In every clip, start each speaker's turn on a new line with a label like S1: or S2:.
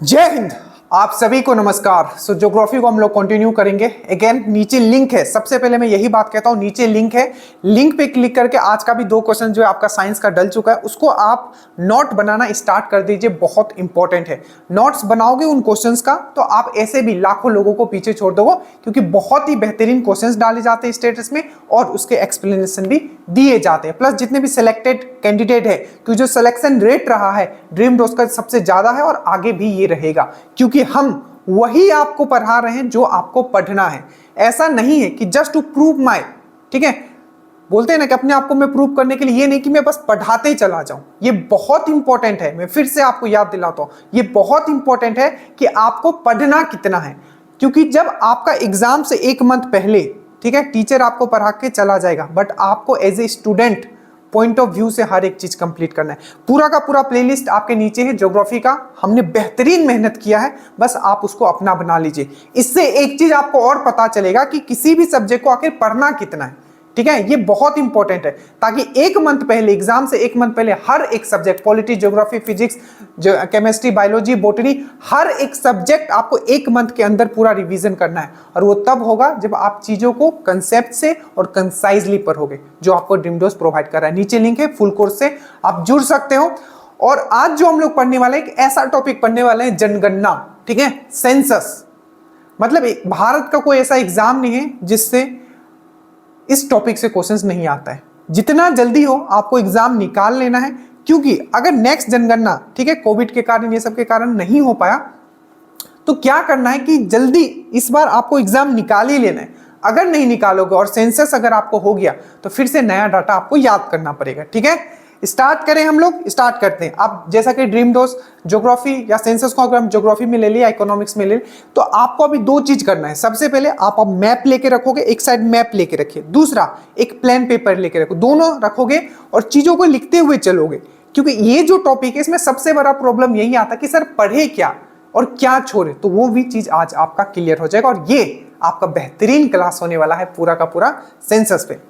S1: जय हिंद। आप सभी को नमस्कार। ज्योग्राफी को हम लोग कंटिन्यू करेंगे। अगेन नीचे लिंक है, सबसे पहले मैं यही बात कहता हूं, नीचे लिंक है, लिंक पे क्लिक करके आज का भी 2 क्वेश्चन जो है आपका साइंस का डल चुका है उसको आप नोट बनाना स्टार्ट कर दीजिए। बहुत इंपॉर्टेंट है, नोट्स बनाओगे उन क्वेश्चंस का तो आप ऐसे भी लाखों लोगों को पीछे छोड़ दोगे, क्योंकि बहुत ही बेहतरीन क्वेश्चंस डाले जाते हैं स्टेटस में और उसके एक्सप्लेनेशन भी दिए जाते हैं। प्लस जितने भी सिलेक्टेड कैंडिडेट है, क्योंकि जो सिलेक्शन रेट रहा है ड्रीम डोज का सबसे ज्यादा है और आगे भी ये रहेगा, क्योंकि हम वही आपको पढ़ा रहे हैं जो आपको पढ़ना है। ऐसा नहीं है कि जस्ट टू प्रूव माय, ठीक है, बोलते हैं ना कि अपने आप को मैं प्रूव करने के लिए, ये नहीं कि मैं बस पढ़ाते ही चला जाऊं। ये बहुत इंपॉर्टेंट है, मैं फिर से आपको याद दिलाता हूं, ये बहुत इंपॉर्टेंट है कि आपको पढ़ना कितना है। क्योंकि जब आपका एग्जाम से 1 मंथ पहले, ठीक है, टीचर आपको पढ़ा के चला जाएगा, बट आपको as a student point of view से हर एक चीज कंप्लीट करना है। पूरा का पूरा प्लेलिस्ट आपके नीचे है ज्योग्राफी का, हमने बेहतरीन मेहनत किया है, बस आप उसको अपना बना लीजिए। इससे एक चीज आपको और पता चलेगा कि किसी भी सब्जेक्ट को आखिर पढ़ना कितना है, ठीक है। ये बहुत इंपॉर्टेंट है, ताकि 1 मंथ पहले, एग्जाम से 1 मंथ पहले हर एक subject, polity, geography, physics, chemistry, biology, botany, हर एक सब्जेक्ट आपको 1 मंथ के अंदर पूरा रिवीजन करना है। और वो तब होगा जब आप चीजों को कंसेप्ट से और कंसाइजली पढ़ोगे, जो आपको ड्रीम डोज प्रोवाइड कर रहा है। नीचे लिंक है, फुल कोर्स से आप जुड़ सकते हो। और आज जो हम लोग पढ़ने वाले हैं, एक ऐसा टॉपिक पढ़ने वाले हैं, जनगणना, ठीक है, सेंसस। मतलब भारत का कोई ऐसा एग्जाम नहीं है जिससे इस टॉपिक से क्वेश्चंस नहीं आता है। जितना जल्दी हो आपको एग्जाम निकाल लेना है, क्योंकि अगर नेक्स्ट जनगणना, ठीक है, कोविड के कारण, ये सब के कारण नहीं हो पाया, तो क्या करना है कि जल्दी इस बार आपको एग्जाम निकाल ही लेना है। अगर नहीं निकालोगे और सेंसस अगर आपको हो गया तो फिर से नया डाटा आपको याद करना पड़ेगा, ठीक है। स्टार्ट करें, हम लोग स्टार्ट करते हैं। आप जैसा कि ड्रीम डोज, ज्योग्राफी या सेंसस को अगर हम ज्योग्राफी में ले लिया, इकोनॉमिक्स में ले लिया, तो आपको अभी 2 चीज करना है। सबसे पहले आप अब मैप लेके रखोगे, एक साइड मैप लेके रखिए, दूसरा एक प्लान पेपर लेके रखो, दोनों रखोगे और चीजों को लिखते हुए चलोगे। क्योंकि ये जो टॉपिक है, इसमें सबसे बड़ा प्रॉब्लम यही आता कि सर पढ़े क्या और क्या छोड़े, तो वो भी चीज आज आपका क्लियर हो जाएगा। और ये आपका बेहतरीन क्लास होने वाला है पूरा का पूरा सेंसस पे।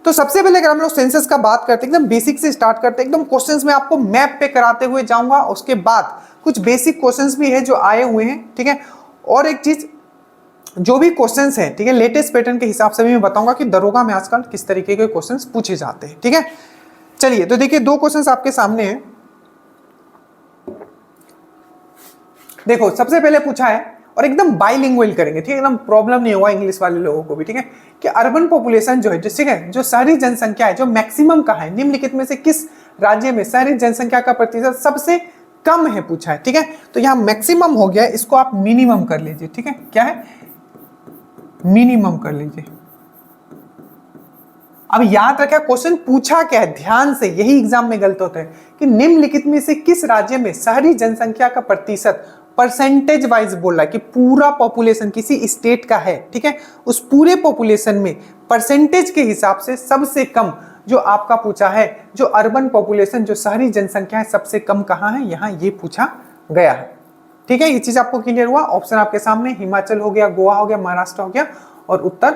S1: तो सबसे पहले अगर हम लोग सेंसस का बात करते हैं, एकदम बेसिक से स्टार्ट करते हैं। एकदम क्वेश्चंस में आपको मैप पे कराते हुए जाऊंगा, उसके बाद कुछ बेसिक क्वेश्चंस भी है जो आए हुए हैं, ठीक है। और एक चीज, जो भी क्वेश्चंस हैं, ठीक है, लेटेस्ट पैटर्न के हिसाब से भी मैं बताऊंगा कि दरोगा में आजकल किस तरीके के क्वेश्चंस पूछे जाते हैं, ठीक है। चलिए, तो देखिए 2 क्वेश्चंस आपके सामने हैं। देखो, सबसे पहले पूछा है, और एकदम बाइलिंगुअल करेंगे, ठीक है, एकदम प्रॉब्लम नहीं होगा इंग्लिश वाले लोगों को भी, ठीक है, कि अर्बन पॉपुलेशन जो है, ठीक है, जो शहरी जनसंख्या है, जो मैक्सिमम का है, निम्नलिखित में से किस राज्य में शहरी जनसंख्या का प्रतिशत सबसे कम है, पूछा है, ठीक है। तो यहाँ मैक्सिमम हो गया, इसको आप मिनिमम कर लीजिए, ठीक है। क्या है? मिनिमम कर लीजिए। अब याद रखा क्वेश्चन पूछा क्या है, ध्यान से, यही एग्जाम में गलत होता है कि निम्नलिखित में से किस राज्य में शहरी जनसंख्या का प्रतिशत, परसेंटेज वाइज बोल रहा है कि पूरा पॉपुलेशन किसी स्टेट का है, ठीक है, उस पूरे पॉपुलेशन में परसेंटेज के हिसाब से सबसे कम जो आपका पूछा है, जो अर्बन पॉपुलेशन, जो शहरी जनसंख्या है, सबसे कम कहां है, यहां ये पूछा गया है, ठीक है। ये चीज आपको क्लियर हुआ। ऑप्शन आपके सामने, हिमाचल हो गया, गोवा हो गया, महाराष्ट्र हो गया और उत्तर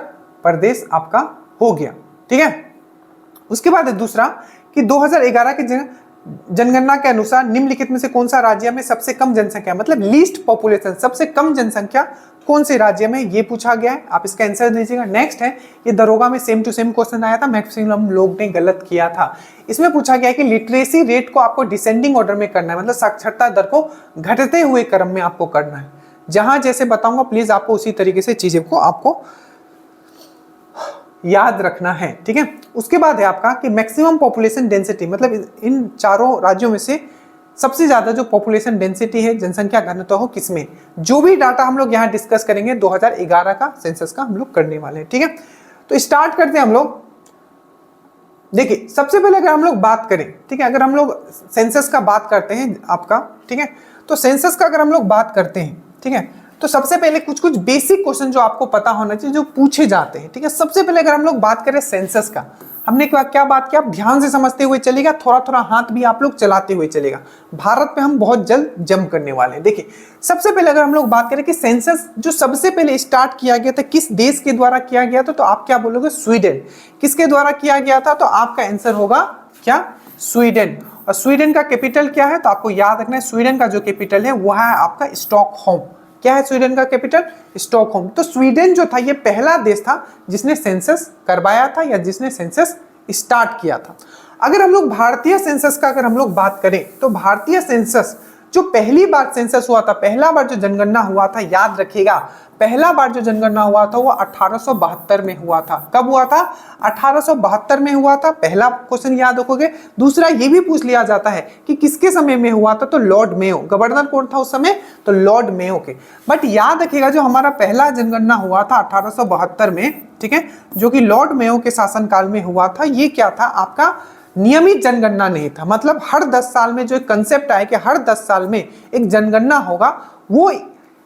S1: प्रदेश आपका हो गया, ठीक है। उसके बाद है दूसरा कि 2011 के जनगणना के अनुसार निम्नलिखित में से कौन सा राज्य में सबसे कम जनसंख्या, मतलब लीस्ट पॉपुलेशन, सबसे कम जनसंख्या कौन से राज्य में, ये पूछा गया है। आप इसका आंसर दीजिएगा। नेक्स्ट है, ये दरोगा में सेम टू सेम क्वेश्चन आया था, मैक्सिमम लोग ने गलत किया था। इसमें पूछा गया है कि लिटरेसी रेट को आपको डिसेंडिंग ऑर्डर में करना है, मतलब साक्षरता दर को घटते हुए क्रम में आपको करना है। जहां जैसे बताऊंगा प्लीज आपको उसी तरीके से चीजें को आपको याद रखना है, ठीक है। उसके बाद है आपका कि मैक्सिमम पॉपुलेशन डेंसिटी, मतलब इन चारों राज्यों में से सबसे ज्यादा जो पॉपुलेशन डेंसिटी है, जनसंख्या घनत्व हो, किसमें। जो भी डाटा हम लोग यहाँ डिस्कस करेंगे 2011 का सेंसस का हम लोग करने वाले हैं, ठीक है। तो स्टार्ट करते हैं हम लोग। देखिए, सबसे पहले अगर हम लोग बात करें, ठीक है, अगर हम लोग सेंसस का बात करते हैं आपका, ठीक है, तो सेंसस का अगर हम लोग बात करते हैं, ठीक है, तो सबसे पहले कुछ बेसिक क्वेश्चन जो आपको पता होना चाहिए, जो पूछे जाते हैं, ठीक है। सबसे पहले अगर हम लोग बात करें सेंसस का, हमने क्या बात किया, आप ध्यान से समझते हुए चलेगा, थोड़ा थोड़ा हाथ भी आप लोग चलाते हुए चलेगा। भारत पे हम बहुत जल्द जंप करने वाले हैं। देखिए, सबसे पहले अगर हम लोग बात करें कि सेंसस जो सबसे पहले स्टार्ट किया गया था, किस देश के द्वारा किया गया था, तो आप क्या बोलोगे, स्वीडन। किसके द्वारा किया गया था, तो आपका आंसर होगा क्या, स्वीडन। और स्वीडन का कैपिटल क्या है? तो आपको याद रखना है स्वीडन का जो कैपिटल है वह है आपका स्टॉकहोम। क्या है स्वीडन का कैपिटल? स्टॉकहोम। तो स्वीडन जो था ये पहला देश था जिसने सेंसस करवाया था या जिसने सेंसस स्टार्ट किया था। अगर हम लोग भारतीय सेंसस का अगर हम लोग बात करें तो भारतीय सेंसस जो पहली बार सेंसस हुआ था, पहला बार जो जनगणना हुआ था, याद रखिएगा पहला बार जो जनगणना हुआ था वो 1872 में हुआ था। कब हुआ था? 1872 में हुआ था। पहला क्वेश्चन याद रखोगे। दूसरा ये भी पूछ लिया जाता है कि किसके समय में हुआ था? तो लॉर्ड मेयो। गवर्नर कौन था उस समय? तो लॉर्ड मेयो के। बट याद रखिएगा जो हमारा पहला जनगणना हुआ था 1872 में, ठीक है, जो कि लॉर्ड मेयो के शासनकाल में हुआ था, ये क्या था? आपका नियमित जनगणना नहीं था। मतलब हर 10 साल में जो एक कंसेप्ट आया कि हर 10 साल में एक जनगणना होगा, वो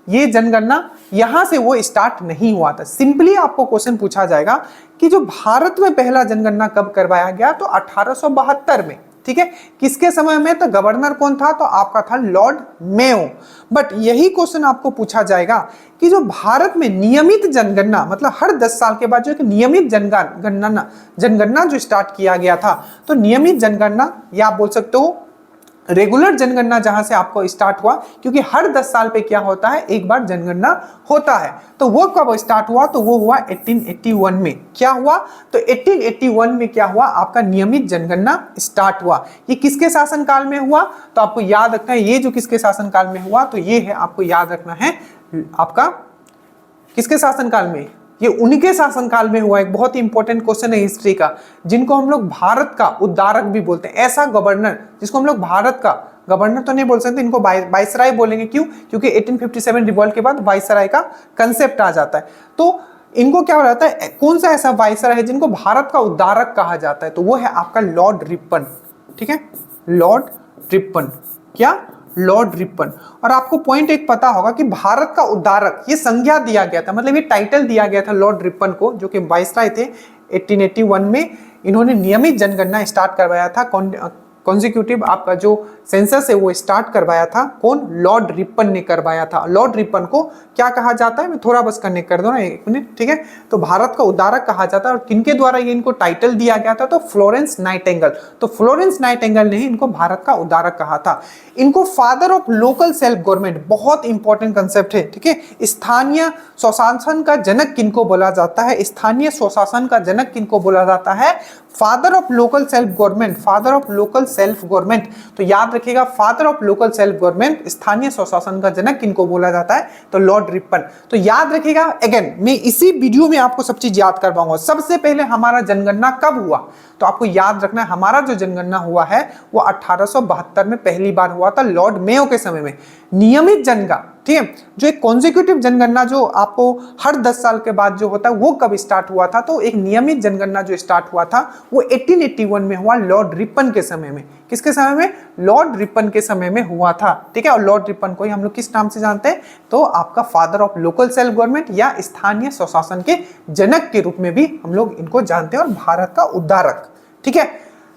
S1: ये जनगणना यहां से वो स्टार्ट नहीं हुआ था। सिंपली आपको क्वेश्चन पूछा जाएगा कि जो भारत में पहला जनगणना कब करवाया गया? तो 1872 में, ठीक है। किसके समय में? तो गवर्नर कौन था? तो आपका था लॉर्ड मेयो। बट यही क्वेश्चन आपको पूछा जाएगा कि जो भारत में नियमित जनगणना, मतलब हर 10 साल के बाद जो एक नियमित जनगणना जो स्टार्ट किया गया था, तो नियमित जनगणना या आप बोल सकते हो रेगुलर जनगणना जहां से आपको स्टार्ट हुआ, क्योंकि हर 10 साल पे क्या होता है? एक बार जनगणना होता है। तो वो कब स्टार्ट हुआ? तो वो हुआ 1881 में। क्या हुआ? तो 1881 में क्या हुआ? आपका नियमित जनगणना स्टार्ट हुआ। ये किसके शासनकाल में हुआ? तो आपको याद रखना है ये जो किसके शासनकाल में हुआ, तो ये है, आपको याद रखना है आपका किसके शासनकाल में? ये उनके शासनकाल में हुआ। एक बहुत ही इंपॉर्टेंट क्वेश्चन है हिस्ट्री का, जिनको हम लोग भारत का उद्धारक भी बोलते हैं। ऐसा गवर्नर जिसको हम लोग भारत का गवर्नर तो नहीं बोल सकते, इनको वाइसराय बोलेंगे। क्यों? क्योंकि 1857 रिवॉल्ट के बाद वाइसराय का कंसेप्ट आ जाता है। तो इनको क्या हो जाता है? कौन सा ऐसा वाइसराय है जिनको भारत का उद्धारक कहा जाता है? तो वो है आपका लॉर्ड रिपन। ठीक है, लॉर्ड रिपन। क्या? Lord Ripon. और आपको पॉइंट एक पता होगा कि भारत का उद्धारक ये संज्ञा दिया गया था, मतलब ये टाइटल दिया गया था लॉर्ड रिपन को, जो कि वाइसराय थे। 1881 में इन्होंने नियमित जनगणना स्टार्ट करवाया था। कॉन्जिक्यूटिव आपका जो सेंसस है वो स्टार्ट करवाया था। कौन? लॉर्ड रिपन ने करवाया था। लॉर्ड रिपन को क्या कहा जाता है? मैं थोड़ा बस कनेक्ट कर दो ना, एक मिनट, ठीक है। तो भारत का उद्धारक कहा जाता है। और किनके द्वारा ये इनको टाइटल दिया गया था? तो फ्लोरेंस नाइटिंगेल। तो फ्लोरेंस नाइटिंगेल ने ही इनको भारत का उद्धारक कहा था। इनको father of local self government, बहुत इंपॉर्टेंट कंसेप्ट है, ठीक है। स्थानीय स्वशासन का जनक किनको बोला जाता है? स्थानीय स्वशासन का जनक किनको बोला जाता है? Father of local self government. Father of local self government. तो याद रखिएगा father of local self government, स्थानीय स्वशासन का जनक किनको बोला जाता है? तो लॉर्ड रिपन। तो याद रखिएगा, अगेन मैं इसी वीडियो में आपको सब चीज याद करवाऊंगा। सबसे पहले हमारा जनगणना कब हुआ? तो आपको याद रखना है हमारा जो जनगणना हुआ है वो 1872 में पहली बार हुआ था, लॉर्ड मेयो के समय में। नियमित जनगणना, ठीक है, जो एक कॉन्जिक्यूटिव जनगणना जो आपको हर 10 साल के बाद जो होता है, वो कब स्टार्ट हुआ था? तो एक नियमित जनगणना जो स्टार्ट हुआ था वो 1881 में हुआ, लॉर्ड रिपन के समय में। किसके समय में? लॉर्ड रिपन के समय में हुआ था, ठीक है। और लॉर्ड रिपन को ही हम लोग किस नाम से जानते हैं? तो आपका father of local self government या स्थानीय स्वशासन के जनक के रूप में भी हम लोग इनको जानते हैं, और भारत का उद्धारक, ठीक है।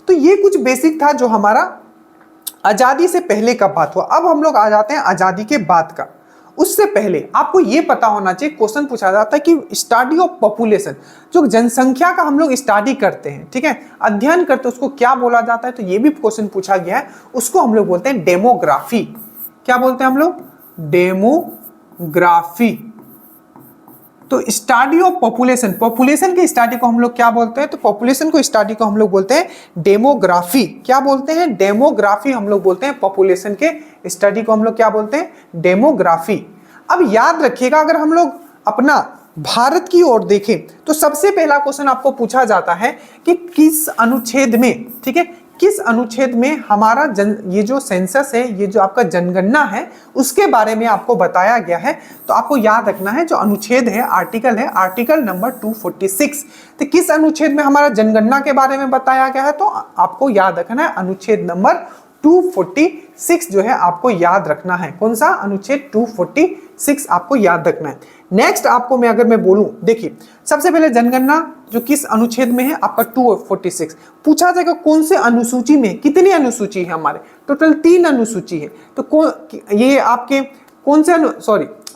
S1: तो ये कुछ बेसिक था जो हमारा आजादी से पहले का बात हुआ। अब हम लोग आ जाते हैं आजादी के बाद का। उससे पहले आपको यह पता होना चाहिए, क्वेश्चन पूछा जाता है कि स्टडी ऑफ पॉपुलेशन, जो जनसंख्या का हम लोग स्टडी करते हैं, ठीक है, अध्ययन करते हैं, उसको क्या बोला जाता है? तो ये भी क्वेश्चन पूछा गया है। उसको हम लोग बोलते हैं डेमोग्राफी। क्या बोलते हैं हम लोग? डेमोग्राफी। तो स्टडी ऑफ पॉपुलेशन, पॉपुलेशन की स्टडी को हम लोग क्या बोलते हैं? तो पॉपुलेशन को स्टडी को हम लोग बोलते हैं डेमोग्राफी। क्या बोलते हैं? डेमोग्राफी हम लोग बोलते हैं। पॉपुलेशन के स्टडी को हम लोग क्या बोलते हैं? डेमोग्राफी। अब याद रखिएगा, अगर हम लोग अपना भारत की ओर देखें तो सबसे पहला क्वेश्चन आपको पूछा जाता है कि किस अनुच्छेद में, ठीक है, किस अनुच्छेद में हमारा ये जो सेंसस है, ये जो आपका जनगणना है, उसके बारे में आपको बताया गया है। तो आपको याद रखना है जो अनुच्छेद है, आर्टिकल है, आर्टिकल नंबर 246। तो किस अनुच्छेद में हमारा जनगणना के बारे में बताया गया है? तो आपको याद रखना है अनुच्छेद नंबर 246 जो है आपको याद रखना है। कौन सा? अनुच्छेद 246 आपको याद रखना है। नेक्स्ट आपको मैं अगर मैं बोलूं, देखिए सबसे पहले जनगणना जो किस अनुच्छेद में है? आपका 246। पूछा जाएगा कौन से अनुसूची में, कितनी अनुसूची है हमारे? टोटल 3 अनुसूची है। तो ये आपके कौन से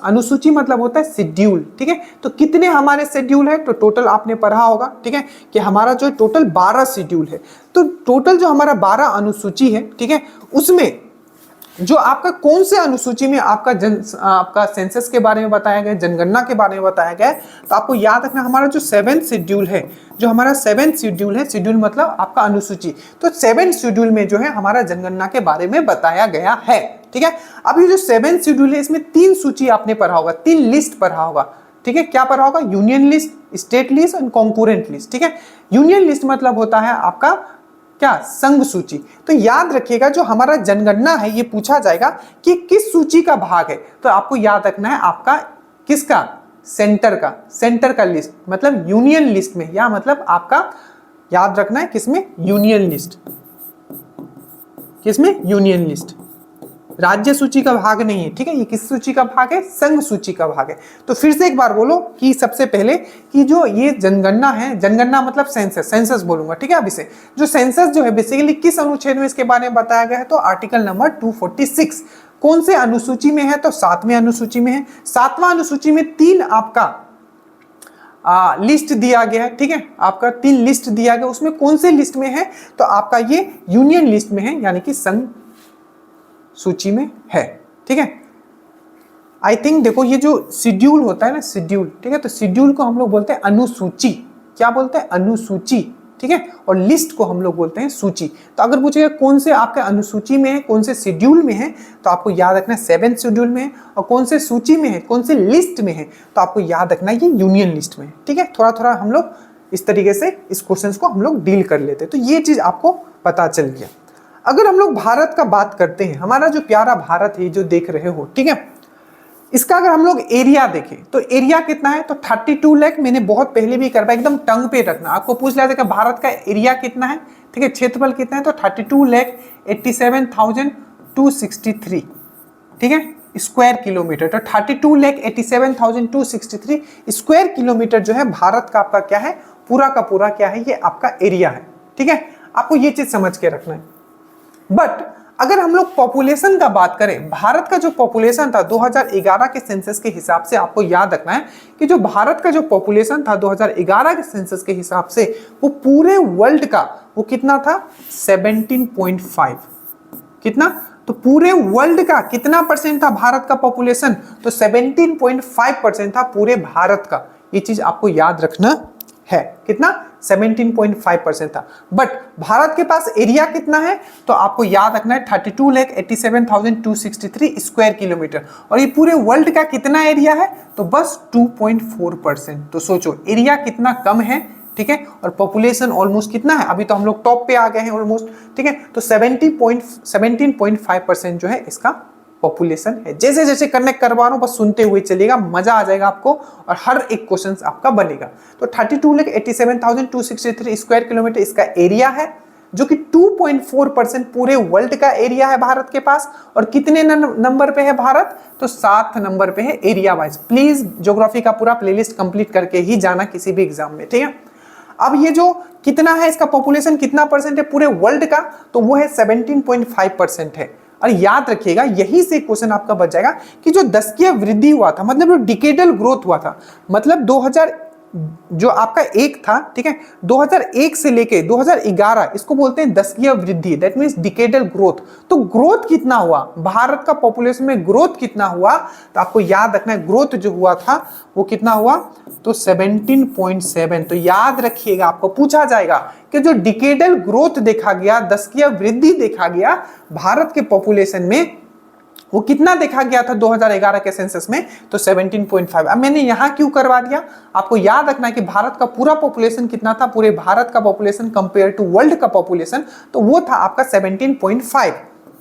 S1: अनुसूची मतलब होता है शेड्यूल, ठीक है। तो कितने हमारे शेड्यूल है, तो टोटल आपने पढ़ा होगा, ठीक है, कि हमारा जो टोटल 12 शेड्यूल है। तो टोटल जो हमारा 12 अनुसूची है, ठीक है, उसमें जो आपका कौन से अनुसूची में आपका सेंसस के बारे में बताया गया, जनगणना के बारे में बताया गया है, तो आपको याद रखना हमारा जो 7th शेड्यूल है, जो हमारा 7th शेड्यूल है, शेड्यूल मतलब आपका अनुसूची, तो 7th शेड्यूल में जो है हमारा जनगणना के बारे में बताया गया है, ठीक है। अब ये जो 7th शेड्यूल है इसमें 3 सूची आपने पढ़ा होगा, 3 लिस्ट पढ़ा होगा, ठीक है। क्या पढ़ा होगा, यूनियन लिस्ट, स्टेट लिस्ट और कॉन्करेंट लिस्ट, ठीक है। यूनियन लिस्ट मतलब होता है आपका क्या, संघ सूची। तो याद रखिएगा जो हमारा जनगणना है ये पूछा जाएगा कि किस सूची का भाग है, तो आपको याद रखना है आपका किसका, सेंटर का लिस्ट, मतलब यूनियन लिस्ट में, या मतलब आपका याद रखना है किसमें, यूनियन लिस्ट, किसमें, यूनियन लिस्ट। राज्य सूची का भाग नहीं है, ठीक है। ये किस सूची का भाग है, संघ सूची का भाग है। तो फिर से एक बार बोलो कि सबसे पहले कि जो ये जनगणना है, जनगणना मतलब सेंसस बोलूंगा, ठीक है। अब इसे जो सेंसस जो है बेसिकली किस अनुच्छेद में इसके बारे में बताया गया है, तो आर्टिकल नंबर 246। कौन से अनुसूची में है, तो 7वें अनुसूची में है। 7वां अनुसूची में 3 आपका लिस्ट दिया गया है, ठीक है, आपका 3 लिस्ट दिया गया, उसमें कौन से लिस्ट में है, तो आपका ये यूनियन लिस्ट में है, यानी कि संघ सूची में है, ठीक है। आई थिंक देखो ये जो शेड्यूल होता है ना, शेड्यूल, ठीक है, तो शेड्यूल को हम लोग बोलते हैं अनुसूची, क्या बोलते हैं, अनुसूची, ठीक है, और लिस्ट को हम लोग बोलते हैं सूची। तो अगर पूछेगा कौन से आपके अनुसूची में है, कौन से शेड्यूल में है, तो आपको याद रखना है 7th शेड्यूल में है, और कौन से सूची में है, कौन से लिस्ट में है, तो आपको याद रखना है ये यूनियन लिस्ट में है, ठीक है। थोड़ा थोड़ा हम लोग इस तरीके से इस क्वेश्चन को हम लोग डील कर लेते हैं, तो ये चीज आपको पता चल गया। अगर हम लोग भारत का बात करते हैं, हमारा जो प्यारा भारत है जो देख रहे हो, ठीक है, इसका अगर हम लोग एरिया देखें तो एरिया कितना है, तो 32 लाख, मैंने बहुत पहले भी कर पाया, एकदम टंग पे रखना, आपको पूछ लिया था कि भारत का एरिया कितना है, ठीक है, क्षेत्रफल कितना है, तो 32,87,263, ठीक है, स्क्वायर किलोमीटर। तो 32,87,263 स्क्वायर किलोमीटर जो है भारत का आपका क्या है, पूरा का पूरा क्या है, ये आपका एरिया है, ठीक है। आपको ये चीज समझ के रखना है। बट अगर हम लोग पॉपुलेशन का बात करें, भारत का जो पॉपुलेशन था 2011 के सेंसस के हिसाब से, आपको याद रखना है कि जो भारत का जो पॉपुलेशन था 2011 के सेंसस के हिसाब से, वो पूरे वर्ल्ड का वो कितना था, 17.5, कितना, तो पूरे वर्ल्ड का कितना परसेंट था भारत का पॉपुलेशन, तो 17.5% था पूरे भारत का। ये चीज आपको याद रखना है, कितना, 17.5% था। बट भारत के पास एरिया कितना है, तो आपको याद रखना है 32,87,263 स्क्वायर किलोमीटर, और ये पूरे वर्ल्ड का कितना एरिया है, तो बस 2.4%। तो सोचो एरिया कितना कम है, ठीक है, और पॉपुलेशन ऑलमोस्ट कितना है, अभी तो हम लोग टॉप पे आ गए हैं ऑलमोस्ट, ठीक है, तो 17.5% जो है इसका पॉपुलेशन है। जैसे जैसे कनेक्ट करवा रहा हूं बस सुनते हुए चलिएगा, मजा आ जाएगा आपको, और हर एक क्वेश्चन आपका बनेगा। तो 32,87,263 स्क्वायर किलोमीटर इसका एरिया है, जो कि 2.4% पूरे वर्ल्ड का एरिया है भारत के पास। और कितने नंबर पे है भारत, तो 7 नंबर पे है एरिया वाइज। प्लीज ज्योग्राफी का पूरा प्लेलिस्ट कंप्लीट करके ही जाना किसी भी एग्जाम में, ठीक है। अब ये जो कितना है इसका पॉपुलेशन, कितना परसेंट है पूरे वर्ल्ड का, तो वो है 17.5% है। और याद रखिएगा यही से क्वेश्चन आपका बच जाएगा कि जो दशकीय वृद्धि हुआ था, मतलब जो डिकेडल ग्रोथ हुआ था, मतलब 2000 जो आपका एक था, ठीक है, 2001 से लेके 2011, इसको बोलते हैं दशकीय वृद्धि, दैट मींस डिकेडल ग्रोथ। तो ग्रोथ कितना हुआ, भारत का पॉपुलेशन में ग्रोथ कितना हुआ, तो आपको याद रखना है ग्रोथ जो हुआ था वो कितना हुआ, तो 17.7। तो याद रखिएगा आपको पूछा जाएगा कि जो डिकेडल ग्रोथ देखा गया, दशकीय वृद्धि देखा गया भारत के पॉपुलेशन में, वो कितना देखा गया था 2011 के सेंसस में, तो 17.5। अब मैंने यहां क्यों करवा दिया, आपको याद रखना है कि भारत का पूरा पॉपुलेशन कितना था, पूरे भारत का पॉपुलेशन कंपेयर टू वर्ल्ड का पॉपुलेशन, तो वो था आपका 17.5,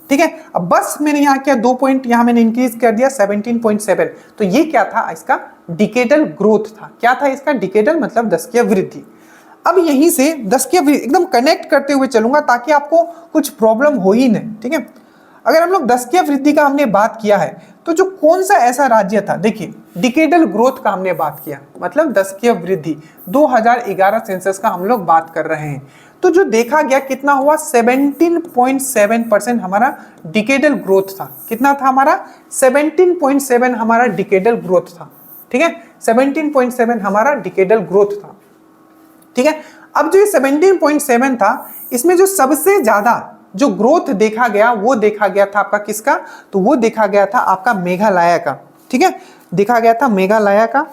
S1: ठीक है। अब बस मैंने यहां क्या 2 पॉइंट यहां मैंने इंक्रीज कर दिया 17.7। तो ये क्या था, इसका डिकेडल ग्रोथ था। क्या था इसका, डिकेडल मतलब दशकीय वृद्धि। अब यहीं से दशकीय वृद्धि एकदम कनेक्ट करते हुए चलूंगा ताकि आपको कुछ प्रॉब्लम हो ही नहीं, ठीक है। अगर हम लोग दशकीय वृद्धि का हमने बात किया है, तो जो कौन सा ऐसा राज्य था, देखिए डिकेडल ग्रोथ का हमने बात किया, मतलब दशकीय वृद्धि 2011 सेंसस का हम लोग बात कर रहे हैं। तो जो देखा गया कितना हुआ 17.7% हमारा डिकेडल ग्रोथ था। कितना था हमारा 17.7 हमारा डिकेडल ग्रोथ था। ठीक है 17.7 हमारा डिकेडल ग्रोथ था। ठीक है अब जो ये 17.7 था इसमें जो सबसे ज्यादा जो ग्रोथ देखा गया वो देखा गया था आपका किसका, तो वो देखा गया था आपका मेघालय का। ठीक है देखा गया था मेघालय का।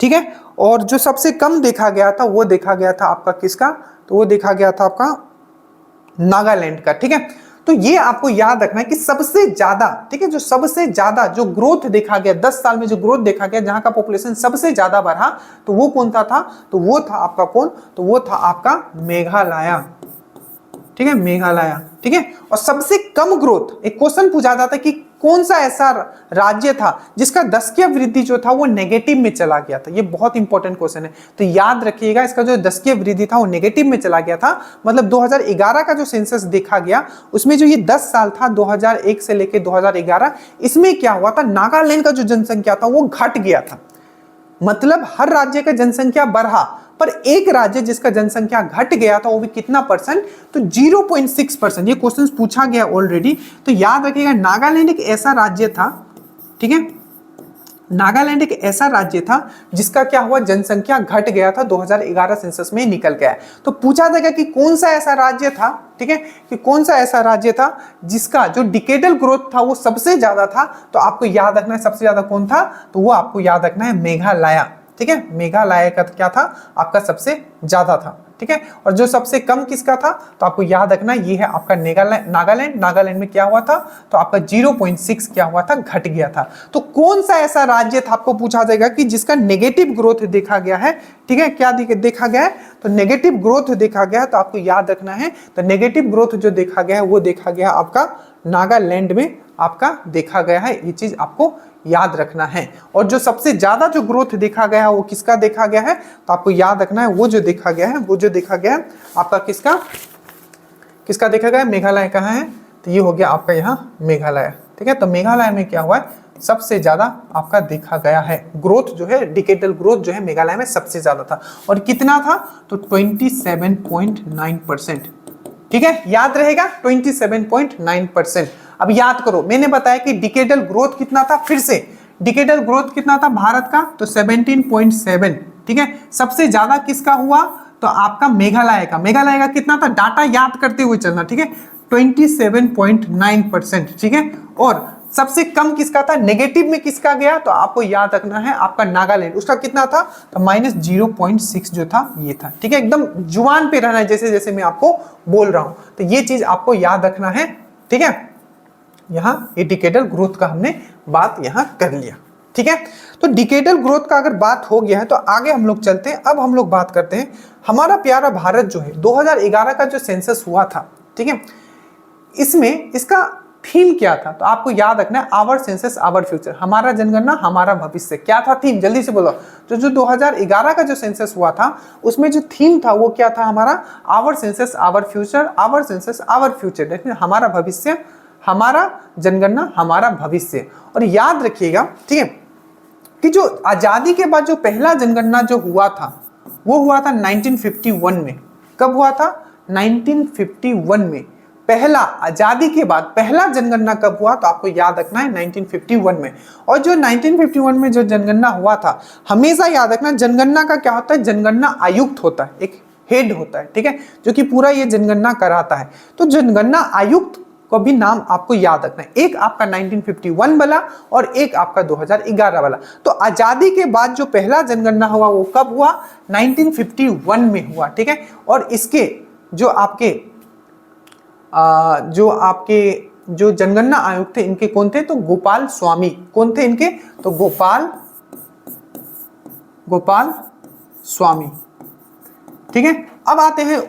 S1: ठीक है और जो सबसे कम देखा गया था वो देखा गया था आपका किसका, तो वो देखा गया था आपका नागालैंड का। ठीक है तो ये आपको याद रखना है कि सबसे ज्यादा, ठीक है जो सबसे ज्यादा जो ग्रोथ देखा गया 10 साल में जो ग्रोथ देखा गया जहां का पॉपुलेशन सबसे ज्यादा बढ़ा तो वो कौन सा था, तो वो था आपका कौन, तो वो था आपका मेघालय। ठीक है मेघालय। ठीक है और सबसे कम ग्रोथ, एक क्वेश्चन पूछा जाता है कि कौन सा ऐसा राज्य था जिसका दशकीय वृद्धि जो था वो नेगेटिव में चला गया था। ये बहुत इंपॉर्टेंट क्वेश्चन है तो याद रखिएगा इसका जो दशकीय वृद्धि था वो नेगेटिव में चला गया था। मतलब 2011 का जो सेंसस देखा गया उसमें जो ये 10 साल था 2001 से लेके 2011, इसमें क्या हुआ था नागालैंड का जो जनसंख्या था वो घट गया था। मतलब हर राज्य का जनसंख्या बढ़ा पर एक राज्य जिसका जनसंख्या घट गया था वो भी कितना परसेंट, तो 0.6%। ये क्वेश्चन पूछा गया ऑलरेडी तो याद रखिएगा नागालैंड एक ऐसा राज्य था। ठीक है नागालैंड एक ऐसा राज्य था जिसका क्या हुआ जनसंख्या घट गया था 2011 सेंसस में निकल गया। तो पूछा जाएगा कि कौन सा ऐसा राज्य था, ठीक है कि कौन सा ऐसा राज्य था जिसका जो डिकेडल ग्रोथ था वो सबसे ज्यादा था, तो आपको याद रखना है सबसे ज्यादा कौन था, तो वो आपको याद रखना है मेघालय। ठीक है मेघालय का क्या था आपका सबसे ज्यादा था। ठीक है और जो सबसे कम किसका था, तो आपको याद रखना ये है आपका नागालैंड। नागालैंड में क्या हुआ था, तो आपका 0.6 क्या हुआ था, घट गया था। तो कौन सा ऐसा राज्य था आपको पूछा जाएगा कि जिसका नेगेटिव ग्रोथ देखा गया है। ठीक है क्या देखा गया है, तो नेगेटिव ग्रोथ देखा गया है। तो आपको याद रखना है तो नेगेटिव ग्रोथ जो देखा गया है वो देखा गया आपका नागालैंड में आपका देखा गया है। ये चीज आपको याद रखना है। और जो सबसे ज्यादा जो ग्रोथ देखा गया है वो किसका देखा गया है, तो आपको याद रखना है वो जो देखा गया है वो जो देखा गया है आपका किसका देखा गया है, मेघालय कहाँ है, तो ये हो गया आपका यहाँ मेघालय। ठीक है तो मेघालय में क्या हुआ है सबसे ज्यादा आपका देखा गया है ग्रोथ जो है, डिकेडल ग्रोथ जो है मेघालय में सबसे ज्यादा था। और कितना था, तो 27.9%। ठीक है याद रहेगा 27.9%। अब याद करो मैंने बताया कि डिकेडल ग्रोथ कितना था, फिर से डिकेडल ग्रोथ कितना था भारत का, तो 17.7। ठीक है सबसे ज्यादा किसका हुआ, तो आपका मेघालय का। मेघालय का कितना था, डाटा याद करते हुए चलना। ठीक है 27.9%। ठीक है और सबसे कम किसका था, नेगेटिव में किसका गया, तो आपको याद रखना है आपका नागालैंड। उसका कितना था, तो -0.6 जो था ये था। ठीक है एकदम जुबान पे रहना है जैसे जैसे मैं आपको बोल रहा हूं, तो ये चीज आपको याद रखना है। ठीक है यहाँ ये डिकेडल ग्रोथ का हमने बात यहाँ कर लिया। ठीक है तो डिकेडल ग्रोथ का अगर बात हो गया है तो आगे हम लोग चलते हैं। अब हम लोग बात करते हैं हमारा प्यारा भारत जो है 2011 का जो सेंसस हुआ था। ठीक है इसमें इसका थीम क्या था, तो आपको याद रखना है आवर सेंसस आवर फ्यूचर, हमारा जनगणना हमारा भविष्य। क्या था थीम, जल्दी से बोलो। जो 2011 का जो सेंसस हुआ था उसमें जो थीम था वो क्या था हमारा, our census our future, our census our future. देखिए हमारा भविष्य, हमारा जनगणना हमारा भविष्य। और याद रखिएगा ठीक है कि जो आजादी के बाद जो पहला जनगणना जो हुआ था वो हुआ था 1951 में। कब हुआ था, 1951 में। पहला आजादी के बाद पहला जनगणना कब हुआ, तो आपको याद रखना है 1951 में। और जो 1951 में जो जनगणना हुआ था, हमेशा याद रखना जनगणना का क्या होता है, जनगणना आयुक्त होता है, एक हेड होता है। ठीक है जो कि पूरा ये जनगणना कराता है। तो जनगणना आयुक्त को भी नाम आपको याद रखना है, एक आपका 1951 वाला और एक आपका 2011 वाला। तो आजादी के बाद जो पहला जनगणना हुआ वो कब हुआ, 1951 में हुआ। ठीक है और इसके जो आपके जो जनगणना आयुक्त थे इनके कौन थे, तो गोपाल स्वामी। कौन थे इनके, तो गोपाल स्वामी। ठीक है अब आते हैं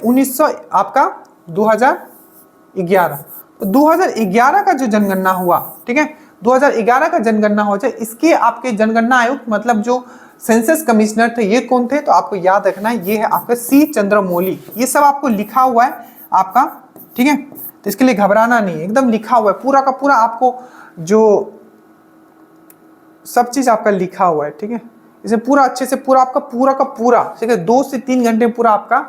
S1: 2011। तो 2011 का जो जनगणना हुआ, ठीक है 2011 का जनगणना हो जाए, इसके आपके जनगणना आयुक्त मतलब जो सेंसस कमिश्नर थे ये कौन थे, तो आपको याद रखना है ये है आपका सी चंद्रमौली। ये सब आपको लिखा हुआ है आपका। ठीक है तो इसके लिए घबराना नहीं है, एकदम लिखा हुआ है पूरा का पूरा, आपको जो सब चीज आपका लिखा हुआ है। ठीक है इसे पूरा अच्छे से पूरा आपका पूरा का पूरा, ठीक है 2 से 3 घंटे पूरा आपका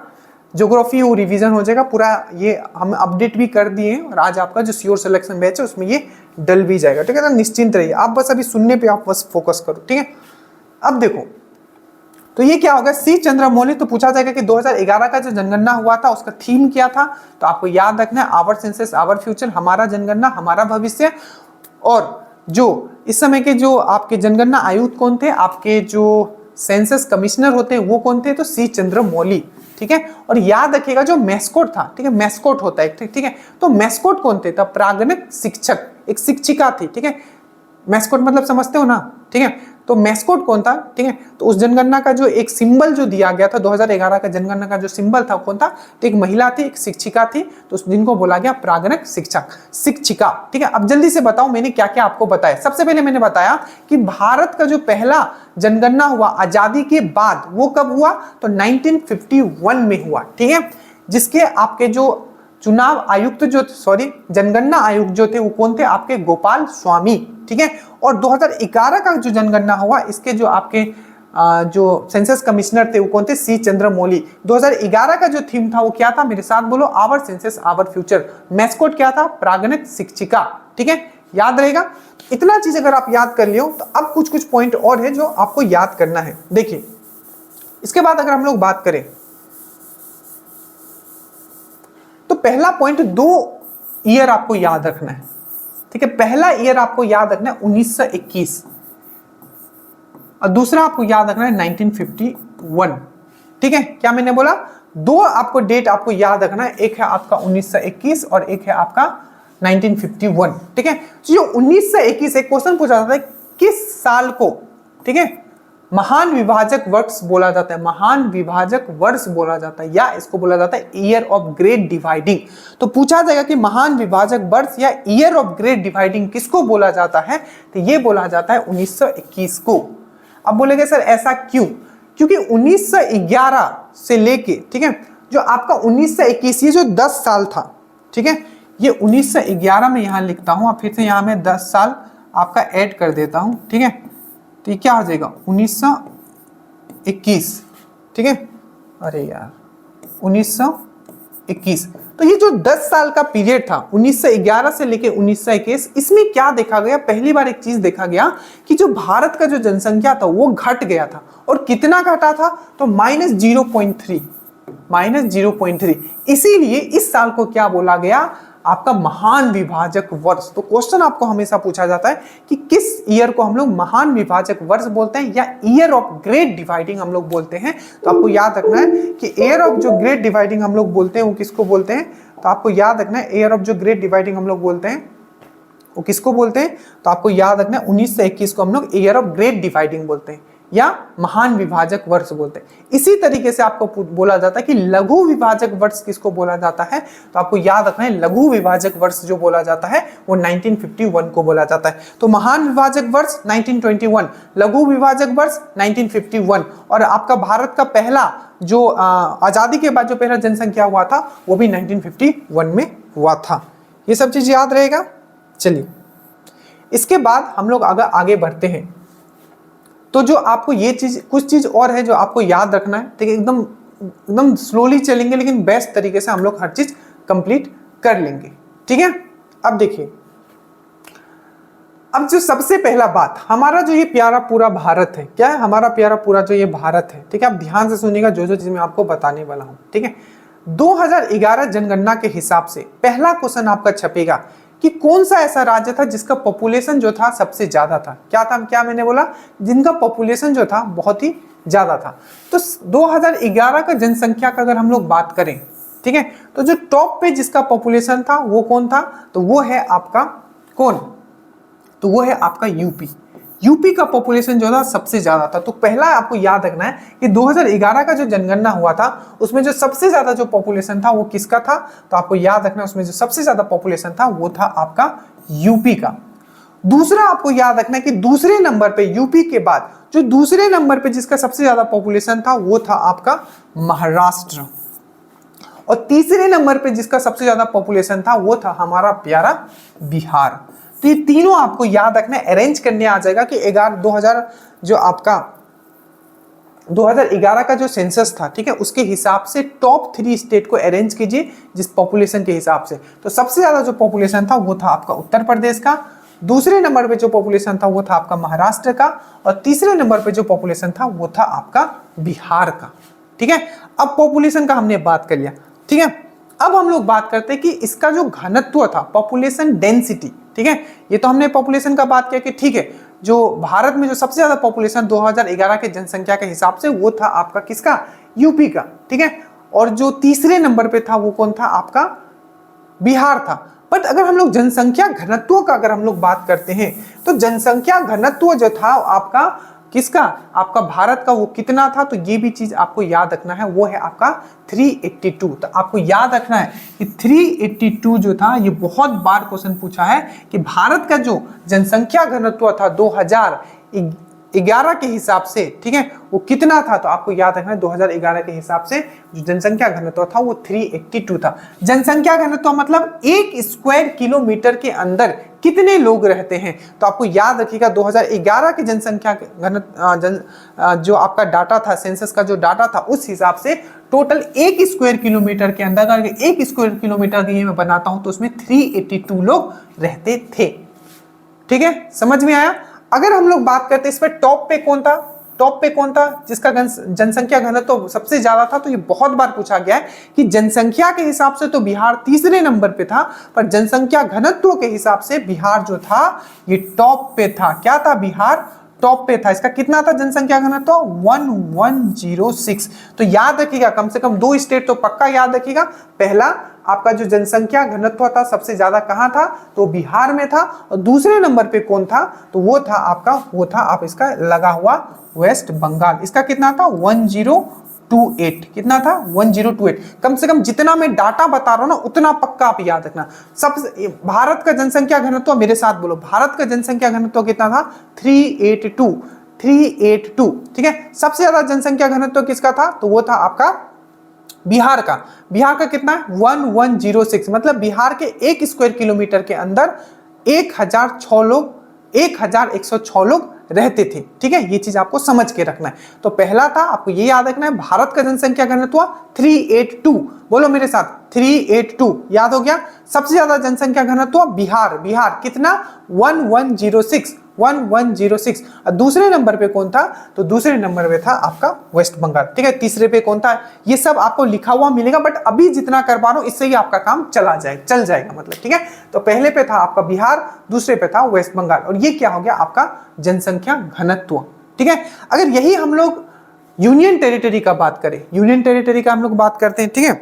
S1: ज्योग्राफी वो रिवीजन हो जाएगा पूरा, ये हम अपडेट भी कर दिए हैं और आज आपका जो श्योर सिलेक्शन बैच है उसमें ये डल भी जाएगा, ठीक है ना। निश्चिंत रहिए, आप बस अभी सुनने पे आप बस फोकस करो, ठीक है। अब देखो तो ये क्या होगा, सी चंद्रमौली। तो पूछा जाएगा कि 2011 का जो जनगणना हुआ था उसका थीम क्या था, तो आपको याद रखना है आवर सेंसस आवर फ्यूचर, हमारा जनगणना हमारा भविष्य। और जो इस समय के जो आपके जनगणना आयुक्त कौन थे, आपके जो सेंसस कमिश्नर होते हैं वो कौन थे, तो सी चंद्रमौली, ठीक है। और याद रखिएगा जो मैस्कोट था, ठीक है, मैस्कोट होता है, ठीक है। तो मैस्कोट कौन थे, तब प्रागणिक शिक्षक, एक शिक्षिका थी, ठीक है। मैस्कोट मतलब समझते हो ना, ठीक है। तो मैस्कोट कौन था, ठीक है। तो उस जनगणना का जो एक सिंबल जो दिया गया था 2011 का जनगणना का जो सिंबल था कौन था, तो एक महिला थी, एक शिक्षिका थी, तो जिनको बोला गया प्रागणिक शिक्षक, शिक्षिका, ठीक है। अब जल्दी से बताओ मैंने क्या क्या आपको बताया। सबसे पहले मैंने बताया कि भारत का जो पहला जनगणना हुआ आजादी के बाद वो कब हुआ, तो 1951 में हुआ, ठीक है। जिसके आपके जो चुनाव आयुक्त जो जनगणना आयुक्त जो थे वो कौन थे, आपके गोपाल स्वामी, ठीक है। और 2011 का जो जनगणना हुआ इसके जो आपके जो सेंसस कमिश्नर थे वो कौन थे, सी चंद्रमौली। 2011 का जो थीम था वो क्या था, मेरे साथ बोलो, our census our future. Mascot क्या था, प्रागणिक शिक्षिका, ठीक है। याद रहेगा, इतना चीज अगर आप याद कर लियो तो अब कुछ कुछ पॉइंट और है जो आपको याद करना है। देखिए इसके बाद अगर हम लोग बात करें तो पहला पॉइंट 2 ईयर आपको याद रखना है, ठीक है। पहला ईयर आपको याद रखना है 1921 और दूसरा आपको याद रखना है 1951, ठीक है। क्या मैंने बोला, 2 आपको डेट आपको याद रखना है, एक है आपका 1921 और एक है आपका 1951, ठीक है। तो जो 1921 एक क्वेश्चन पूछा जाता है किस साल को, ठीक है, महान विभाजक वर्ष बोला जाता है, महान विभाजक वर्ष बोला जाता है, या इसको बोला जाता है ईयर ऑफ ग्रेट डिवाइडिंग। तो पूछा जाएगा कि महान विभाजक वर्ष या ईयर ऑफ ग्रेट डिवाइडिंग किसको बोला जाता है, तो ये बोला जाता है 1921 को। अब बोलेंगे सर ऐसा क्यों, क्योंकि 1911 से लेके, ठीक है, जो आपका 1921 ये जो 10 साल था, ठीक है, ये 1911 में यहां लिखता हूं, अब फिर से यहां मैं 10 साल आपका ऐड कर देता हूं, ठीक है। तो ये क्या हो जाएगा 1921, ठीक है। अरे यार 1921, तो ये जो 10 साल का पीरियड था 1911 से लेके 1921, इसमें क्या देखा गया, पहली बार एक चीज देखा गया कि जो भारत का जो जनसंख्या था वो घट गया था। और कितना घटा था, तो -0.3, इसीलिए इस साल को क्या बोला गया, आपका महान विभाजक वर्ष। तो क्वेश्चन आपको हमेशा पूछा जाता है कि किस ईयर को हम लोग महान विभाजक वर्ष बोलते हैं या ईयर ऑफ ग्रेट डिवाइडिंग हम लोग बोलते हैं। तो आपको याद रखना है कि ईयर ऑफ जो ग्रेट डिवाइडिंग हम लोग बोलते हैं वो किसको बोलते हैं, तो आपको याद रखना है ईयर ऑफ जो ग्रेट डिवाइडिंग हम लोग बोलते हैं वो किसको बोलते हैं, तो आपको याद रखना है 1921 को हम लोग ईयर ऑफ ग्रेट डिवाइडिंग बोलते हैं या महान विभाजक वर्ष बोलते हैं। इसी तरीके से आपको बोला जाता है कि लघु विभाजक वर्ष किसको बोला जाता है, तो आपको याद रखना है लघु विभाजक वर्ष जो बोला जाता है वो 1951 को बोला जाता है। तो महान विभाजक वर्ष 1921, लघु विभाजक वर्ष 1951, और आपका भारत का पहला जो आजादी के बाद जो पहला जनसंख्या हुआ था वो भी 1951 में हुआ था। ये सब चीज याद रहेगा। चलिए इसके बाद हम लोग अगर आगे बढ़ते हैं तो जो आपको ये चीज, कुछ चीज और है जो आपको याद रखना है, ठीक है। एकदम स्लोली चलेंगे लेकिन बेस्ट तरीके से हम लोग हर चीज कंप्लीट कर लेंगे, ठीक है। अब देखिए, अब जो सबसे पहला बात, हमारा जो ये प्यारा पूरा भारत है, क्या है हमारा प्यारा पूरा जो ये भारत है, ठीक है। आप ध्यान से सुनिएगा जो जो चीज मैं आपको बताने वाला हूं, ठीक है। 2011 जनगणना के हिसाब से पहला क्वेश्चन आपका छपेगा कि कौन सा ऐसा राज्य था जिसका पॉपुलेशन जो था सबसे ज्यादा था। क्या था, क्या मैंने बोला, जिनका पॉपुलेशन जो था बहुत ही ज्यादा था। तो 2011 का जनसंख्या का अगर हम लोग बात करें, ठीक है, तो जो टॉप पे जिसका पॉपुलेशन था वो कौन था, तो वो है आपका कौन, तो वो है आपका यूपी। यूपी का पॉपुलेशन जो था सबसे ज्यादा था। तो पहला आपको याद रखना है कि 2011 का जो जनगणना हुआ था उसमें जो सबसे ज्यादा जो पॉपुलेशन था वो किसका था, तो आपको याद रखना है उसमें जो सबसे ज्यादा पॉपुलेशन था वो था आपका यूपी का। दूसरा आपको याद रखना है कि दूसरे नंबर पे यूपी के बाद जो दूसरे नंबर पे जिसका सबसे ज्यादा पॉपुलेशन था वो था आपका महाराष्ट्र, और तीसरे नंबर पे जिसका सबसे ज्यादा पॉपुलेशन था वो था हमारा प्यारा बिहार। तो ये तीनों आपको याद रखना, अरेंज करने आ जाएगा कि 2000 जो आपका 2011 का जो सेंसस था, ठीक है, उसके हिसाब से टॉप 3 स्टेट को अरेंज कीजिए जिस पॉपुलेशन के हिसाब से। तो सबसे ज्यादा जो पॉपुलेशन था वो था आपका उत्तर प्रदेश का, दूसरे नंबर पे जो पॉपुलेशन था वो था आपका महाराष्ट्र का, और तीसरे नंबर पे जो पॉपुलेशन था वो था आपका बिहार का। ठीक है, अब पॉपुलेशन का हमने बात कर लिया। ठीक है, अब हम लोग बात करते हैं कि इसका जो घनत्व था, पॉपुलेशन डेंसिटी। ठीक है, ये तो हमने पॉपुलेशन का बात किया कि ठीक है, जो भारत में जो सबसे ज्यादा पॉपुलेशन 2011 के जनसंख्या के हिसाब से वो था आपका किसका, यूपी का। ठीक है, और जो तीसरे नंबर पे था वो कौन था, आपका बिहार था। बट अगर हम लोग जनसंख्या घनत्व का अगर हम लोग बात करते हैं तो जनसंख्या घनत्व जो था आपका किसका, आपका भारत का, वो कितना था, तो ये भी चीज आपको याद रखना है, वो है आपका 382। तो आपको याद रखना है कि 382 जो था, ये बहुत बार क्वेश्चन पूछा है कि भारत का जो जनसंख्या घनत्व था 2011 के हिसाब से, ठीक है, वो कितना था, तो आपको याद रखना है 2011 के हिसाब से जो जनसंख्या घनत्व था वो 382 था। जनसंख्या घनत्व मतलब 1 स्क्वायर किलोमीटर के अंदर कितने लोग रहते हैं। तो आपको याद रखिएगा 2011 की जनसंख्या घनत्व जो आपका डाटा था, सेंसस का जो डाटा था, उस हिसाब से टोटल 1 स्क्वायर किलोमीटर के अंदर, अगर 1 स्क्वायर किलोमीटर की मैं बनाता हूं तो उसमें 382 लोग रहते थे। ठीक है, समझ में आया। अगर हम लोग बात करते इस पर टॉप पे कौन था, टॉप पे कौन था जिसका जनसंख्या घनत्व तो सबसे ज्यादा था, तो ये बहुत बार पूछा गया है कि जनसंख्या के हिसाब से तो बिहार तीसरे नंबर पे था, पर जनसंख्या घनत्व के हिसाब से बिहार जो था ये टॉप पे था। क्या था, बिहार टॉप पे था। इसका कितना था जनसंख्या घनत्व, 1106। तो याद रखिएगा, कम से कम 2 स्टेट तो पक्का याद रखिएगा। पहला आपका जो जनसंख्या घनत्व था सबसे ज्यादा कहां था, तो बिहार में था, और दूसरे नंबर पे कौन था, तो वो था आपका, वो था आप इसका लगा हुआ वेस्ट बंगाल। इसका कितना था, 1028। कितना था, 1028। कम से कम जितना मैं डाटा बता रहा हूं ना उतना पक्का आप याद रखना। सबसे भारत का जनसंख्या घनत्व, मेरे साथ बोलो, भारत का जनसंख्या घनत्व कितना था, 382। 382। ठीक है, सबसे ज्यादा जनसंख्या घनत्व किसका था, तो वो था आपका बिहार का। बिहार का कितना है, 1106। मतलब बिहार के 1 स्क्वायर किलोमीटर के अंदर 1106 लोग रहते थे। ठीक है, ये चीज आपको समझ के रखना है। तो पहला था, आपको ये याद रखना है, भारत का जनसंख्या घनत्व 382। बोलो मेरे साथ, 382 याद हो गया। सबसे ज्यादा जनसंख्या घनत्व बिहार, बिहार कितना, 1106। 1106। और दूसरे नंबर पे कौन था, तो दूसरे नंबर पे था आपका वेस्ट बंगाल। ठीक है, तीसरे पे कौन था, ये सब आपको लिखा हुआ मिलेगा, बट अभी जितना कर पा रहा हूं इससे ही आपका काम चल जाएगा मतलब। ठीक है, तो पहले पे था आपका बिहार, दूसरे पे था वेस्ट बंगाल, और ये क्या हो गया आपका जनसंख्या घनत्व। ठीक है, अगर यही हम लोग यूनियन टेरिटरी का बात करें, यूनियन टेरिटरी का हम लोग बात करते हैं। ठीक है,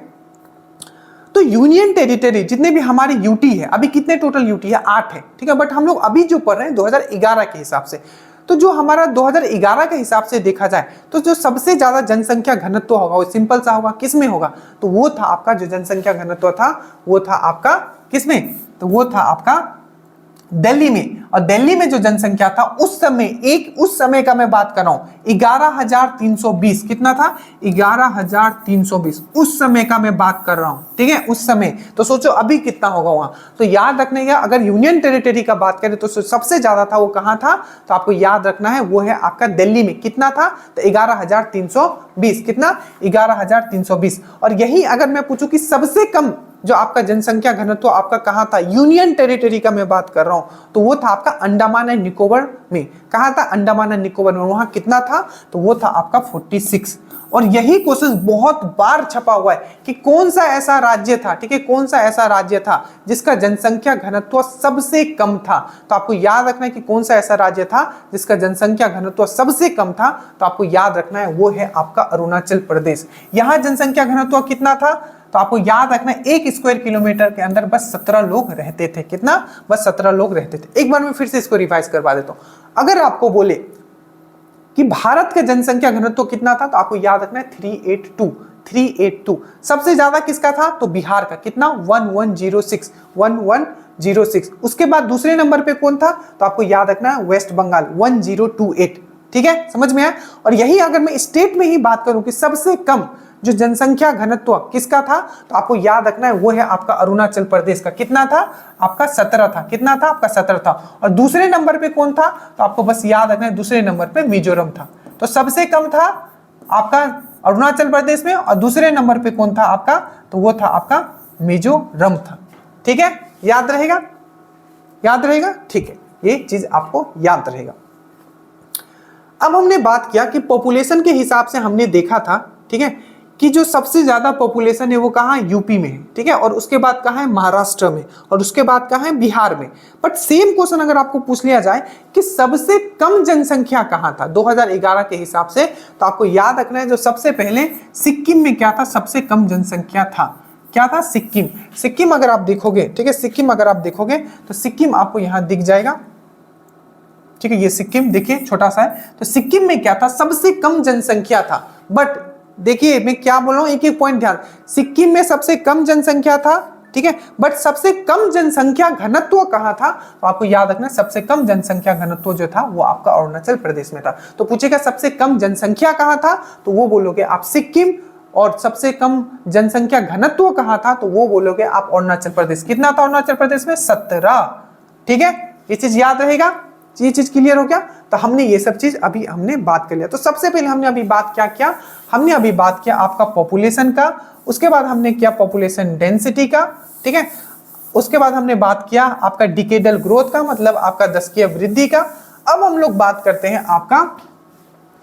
S1: तो यूनियन टेरिटरी जितने भी हमारे यूटी है, अभी कितने टोटल यूटी है, 8 है। ठीक है, बट हम लोग अभी जो पढ़ रहे हैं 2011 के हिसाब से, तो जो हमारा 2011 के हिसाब से देखा जाए तो जो सबसे ज्यादा जनसंख्या घनत्व होगा वो सिंपल सा होगा, किसमें होगा, तो वो था आपका जो जनसंख्या घनत्व था वो था आपका किसमें, तो वो था आपका दिल्ली में। और दिल्ली में जो जनसंख्या था उस समय का मैं बात कर रहा हूं 11,320। कितना था, 11,320 उस समय का मैं बात कर रहा हूं। ठीक है, उस समय। तो सोचो अभी कितना होगा वहां। तो याद रखने का, अगर यूनियन टेरिटरी का बात करें तो सबसे ज्यादा था वो कहां था, तो आपको याद रखना है वो है आपका दिल्ली में। कितना था, तो 11,320। कितना, 11,320। और यही अगर मैं पूछूं कि सबसे कम जो आपका जनसंख्या घनत्व आपका कहां था, यूनियन टेरिटरी का मैं बात कर रहा हूं, तो वो था आपका अंडमान एंड निकोबार में। कहां था, अंडमान एंड निकोबार में। वहां कितना था, तो वो था आपका 46। और यही क्वेश्चन बहुत बार छपा हुआ है कि कौन सा ऐसा राज्य था, ठीक है, कौन सा ऐसा राज्य था जिसका जनसंख्या घनत्व सबसे कम था। तो आपको याद रखना है कि कौन सा ऐसा राज्य था जिसका जनसंख्या घनत्व सबसे कम था, तो आपको याद रखना है वो है आपका अरुणाचल प्रदेश। यहां जनसंख्या घनत्व कितना था, तो आपको याद रखना है 1 स्क्वायर किलोमीटर के अंदर बस 17 लोग रहते थे। कितना, बस 17 लोग रहते थे। एक बार मैं फिर से इसको रिवाइज करवा देता हूं। अगर आपको बोले कि भारत का जनसंख्या घनत्व कितना था, तो आपको याद रखना है 382। 382 सबसे ज्यादा किसका था, तो बिहार का। कितना, 1106। 1106। उसके बाद दूसरे नंबर पे कौन था, तो आपको याद रखना है वेस्ट बंगाल, 1028। ठीक है, समझ में आया। और यही अगर मैं स्टेट में ही बात करूं कि सबसे कम जो जनसंख्या घनत्व किसका था, तो आपको याद रखना है वो है आपका अरुणाचल प्रदेश का। कितना था, आपका 17 था। कितना था, आपका 17 था। और दूसरे नंबर पे कौन था, तो आपको बस याद रखना है दूसरे नंबर पे मिजोरम था। तो सबसे कम था आपका अरुणाचल प्रदेश में, और दूसरे नंबर पे कौन था आपका, तो वो था आपका मिजोरम था। ठीक है, याद रहेगा, याद रहेगा, ठीक है, ये चीज आपको याद रहेगा। अब हमने बात किया कि पॉपुलेशन के हिसाब से हमने देखा था, ठीक है, कि जो सबसे ज्यादा पॉपुलेशन है वो कहाँ है, यूपी में है, ठीक है, और उसके बाद कहाँ है, महाराष्ट्र में, और उसके बाद कहाँ है, बिहार में। बट सेम क्वेश्चन अगर आपको पूछ लिया जाए कि सबसे कम जनसंख्या कहाँ था 2011 के हिसाब से, तो आपको याद रखना है जो सबसे पहले सिक्किम में क्या था, सबसे कम जनसंख्या था, क्या था, सिक्किम। सिक्किम अगर आप देखोगे, ठीक है, सिक्किम अगर आप देखोगे तो सिक्किम आपको यहां दिख जाएगा, ठीक है, ये सिक्किम देखिए छोटा सा है, तो सिक्किम में क्या था, सबसे कम जनसंख्या था। बट देखिए मैं क्या बोल रहा हूं, एक एक पॉइंट ध्यान, सिक्किम में सबसे कम जनसंख्या था, ठीक है, बट सबसे कम जनसंख्या घनत्व कहां था, तो आपको याद रखना सबसे कम जनसंख्या घनत्व जो था वो आपका अरुणाचल प्रदेश में था। तो पूछेगा सबसे कम जनसंख्या कहां था, तो वो बोलोगे आप सिक्किम, और सबसे कम जनसंख्या घनत्व कहां था, तो वो बोलोगे आप अरुणाचल प्रदेश। कितना था अरुणाचल प्रदेश में, 17। ठीक है, ये चीज याद रहेगा, ये चीज क्लियर हो गया। तो हमने ये सब चीज अभी हमने बात कर लिया। तो सबसे पहले हमने अभी बात क्या किया, हमने अभी बात किया आपका पॉपुलेशन का, उसके बाद हमने किया पॉपुलेशन डेंसिटी का, ठीक है, उसके बाद हमने बात किया आपका डिकेडल ग्रोथ का, मतलब आपका दशकीय वृद्धि का। अब हम लोग बात करते हैं आपका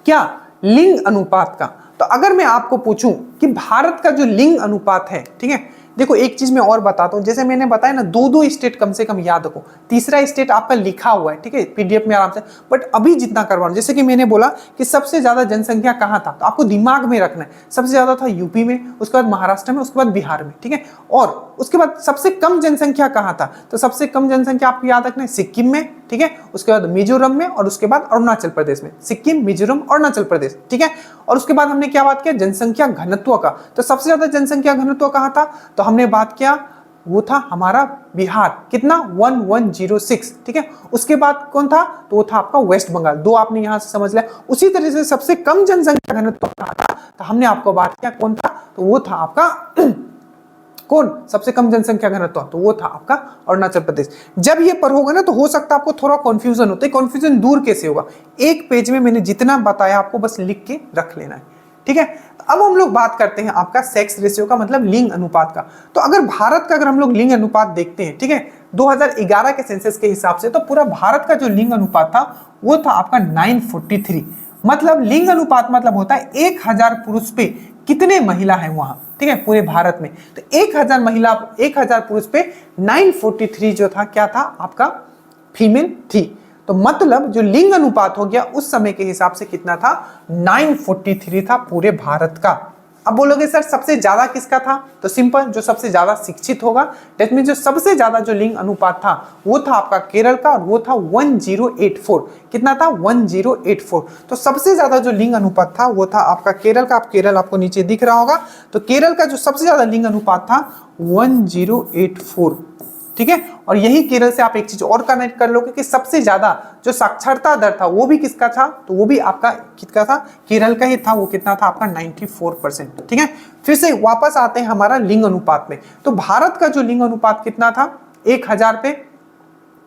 S1: क्या, लिंग अनुपात का। तो अगर मैं आपको पूछूं कि भारत का जो लिंग अनुपात है, ठीक है, देखो एक चीज मैं और बताता हूं, जैसे मैंने बताया ना, दो दो स्टेट कम से कम याद रखो, तीसरा स्टेट आपका लिखा हुआ है, ठीक है, पीडीएफ में आराम से, बट अभी जितना करवा रहा हूं, जैसे कि मैंने बोला कि सबसे ज्यादा जनसंख्या कहां था, तो आपको दिमाग में रखना है, सबसे ज्यादा था यूपी में, उसके बाद महाराष्ट्र में, उसके बाद बिहार में, ठीक है, और उसके बाद सबसे कम जनसंख्या कहां था, तो सबसे कम जनसंख्या आपको याद रखना है सिक्किम में, ठीक है, उसके बाद मिजोरम में, और उसके बाद अरुणाचल प्रदेश में, सिक्किम, मिजोरम, अरुणाचल प्रदेश, ठीक है। और उसके बाद हमने क्या बात किया, जनसंख्या घनत्व का, तो सबसे ज्यादा जनसंख्या घनत्व कहां था, तो हमने बात किया वो था हमारा बिहार, कितना 1106, ठीक है। उसके बाद कौन था, तो वो था आपका वेस्ट बंगाल, दो आपने यहां से समझ लिया। उसी तरह से सबसे कम जनसंख्या घनत्व कहां था, तो हमने आपको बात किया कौन था, तो वो था आपका कौन, सबसे कम जनसंख्या घनत्व, तो वो था आपका अरुणाचल प्रदेश। जब ये पढ़ोगे ना तो हो सकता है आपको थोड़ा कंफ्यूजन होता है, कंफ्यूजन दूर कैसे होगा, एक पेज में मैंने जितना बताया आपको बस लिख के रख लेना है, ठीक है। अब हम लोग बात करते हैं आपका सेक्स रेशियो का, मतलब लिंग अनुपात का। तो अगर भारत का अगर हम लोग लिंग अनुपात देखते हैं, ठीक है, 2011 के सेंसस के हिसाब से, तो पूरा भारत का जो लिंग अनुपात था वो था आपका 943। मतलब लिंग अनुपात मतलब होता है 1000 पुरुष पे कितने महिला है वहां, ठीक है, पूरे भारत में। तो 1000 महिला, 1000 पुरुष पे 943 जो था क्या था आपका, फीमेल थी। तो मतलब जो लिंग अनुपात हो गया उस समय के हिसाब से कितना था, 943 था पूरे भारत का। अब बोलोगे सर सबसे ज्यादा किसका था, तो सिंपल, जो सबसे ज्यादा शिक्षित होगा, दैट मीन जो सबसे ज्यादा जो लिंग अनुपात था वो था आपका केरल का, और वो था 1084। कितना था, 1084। तो सबसे ज्यादा जो लिंग अनुपात था वो था आपका केरल का। आप केरल आपको नीचे दिख रहा होगा, तो केरल का जो सबसे ज्यादा लिंग अनुपात था 1084, ठीक है। और यही केरल से आप एक चीज और कनेक्ट कर लोगे कि सबसे ज्यादा जो साक्षरता दर था वो भी किसका था, तो वो भी आपका किसका था, केरल का ही था। वो कितना था आपका 94%, ठीक है। फिर से वापस आते हैं हमारा लिंग अनुपात में। तो भारत का जो लिंग अनुपात कितना था, 1000 पे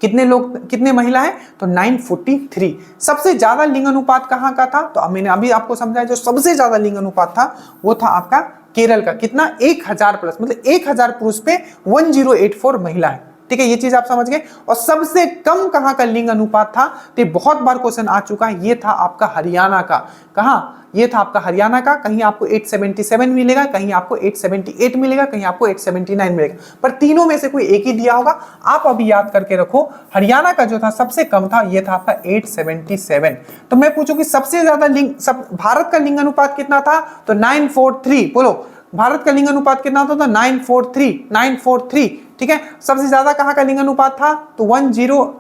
S1: कितने लोग, कितने महिला है, तो 943। सबसे ज्यादा लिंग अनुपात कहां का था, तो मैंने अभी आपको समझाया जो सबसे ज्यादा लिंग अनुपात था वो था आपका केरल का। कितना, 1000 प्लस, मतलब 1000 पुरुष पे 1084 महिला है, ठीक है, ये चीज आप समझ गए। और सबसे कम कहां का लिंग अनुपात था, तो बहुत बार क्वेश्चन आ चुका है, ये था आपका हरियाणा का। कहां, ये था आपका हरियाणा का। कहीं आपको 877 मिलेगा, कहीं आपको 878 मिलेगा, कहीं आपको 879 मिलेगा, पर तीनों में से कोई एक ही दिया होगा। आप अभी याद करके रखो, हरियाणा का जो था सबसे कम था, ये था आपका 877। तो मैं पूछूं कि सबसे ज्यादा लिंग, सब भारत का लिंग अनुपात कितना था, तो 943। बोलो भारत का लिंग अनुपात कितना था, तो 943, 943, ठीक है। सबसे ज्यादा कहां का लिंग अनुपात था, तो 1084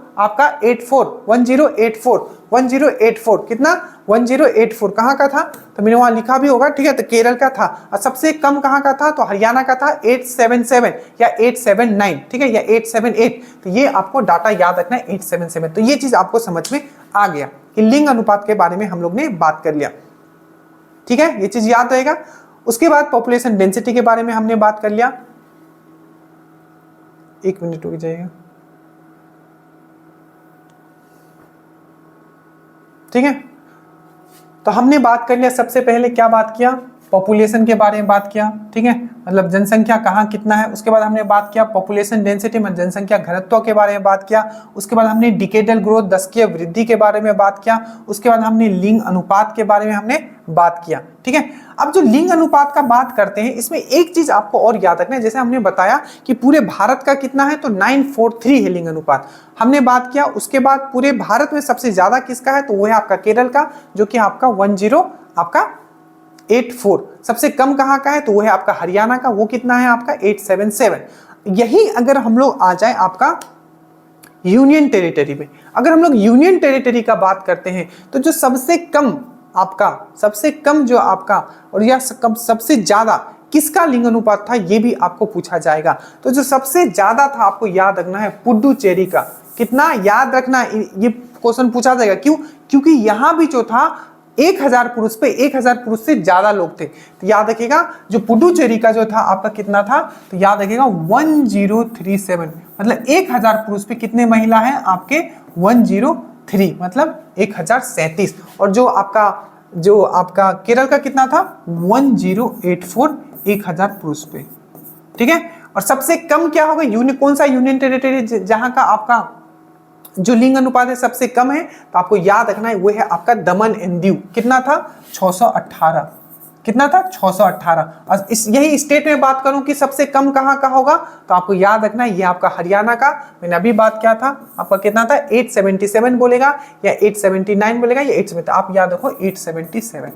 S1: कितना, 1084 कहां का था, तो मैंने वहां लिखा भी होगा, ठीक है, तो केरल का था। और सबसे कम कहां का था, तो हरियाणा का था 877 या 879, ठीक है, या 878। तो ये आपको डाटा याद रखना है, 877। तो ये चीज आपको समझ में आ गया कि लिंग अनुपात के बारे में हम लोग ने बात कर लिया, ठीक है, ये चीज याद रहेगा। उसके बाद पॉपुलेशन डेंसिटी के बारे में हमने बात कर लिया। एक मिनट रुक जाइएगा, ठीक है। तो हमने बात कर लिया, सबसे पहले क्या बात किया, पॉपुलेशन के बारे में बात किया, ठीक है, मतलब जनसंख्या कहाँ कितना है। उसके बाद हमने बात किया पॉपुलेशन डेंसिटी में जनसंख्या घनत्व के बारे में बात किया। उसके बाद हमने डिकेडल ग्रोथ, दशकीय वृद्धि के बारे में बात किया। उसके बाद हमने लिंग अनुपात के बारे में हमने बात किया, ठीक है। अब जो लिंग अनुपात का बात करते हैं, इसमें एक चीज आपको और याद रखना है, जैसे हमने बताया कि पूरे भारत का कितना है, तो 943 है लिंग अनुपात, हमने बात किया। उसके बाद पूरे भारत में सबसे ज्यादा किसका है, तो वो है आपका केरल का, जो कि आपका 1084। सबसे कम कहाँ का है, तो वो है आपका हरियाणा का, वो कितना है आपका 877। यही अगर हम लोग आ जाए आपका यूनियन टेरिटरी में, अगर हम लोग यूनियन टेरिटरी का बात करते हैं, तो जो सबसे कम आपका, सबसे कम जो आपका और या सबसे ज्यादा किसका लिंग अनुपात था, ये भी आपको पूछा जाएगा। तो जो सबसे ज्यादा था आपको याद रखना है पुडुचेरी का। कितना याद रखना, ये क्वेश्चन पूछा जाएगा, क्यों, क्योंकि यहां भी जो था 1000 पुरुष पे 1000 पुरुष से ज्यादा लोग थे। तो याद रखिएगा जो पुडुचेरी का जो था आपका कितना था, तो याद रखिएगा 1037, मतलब 1000 पुरुष पे कितने महिला हैं आपके 103, मतलब 1037। और जो आपका केरल का कितना था 1084, 1000 पुरुष पे, ठीक है। और सबसे कम क्या होगा, कौन सा यूनियन टेरिटरी जहां का आपका जो लिंग अनुपात है सबसे कम है, तो आपको याद रखना है वो है आपका दमन एंड दीव। कितना था 618, कितना था 618। और यही स्टेट में बात करूं कि सबसे कम कहां का होगा, तो आपको याद रखना है ये आपका हरियाणा का, मैंने अभी बात किया था, आपका कितना था 877 बोलेगा या 879 बोलेगा या 870, आप याद रखो 877,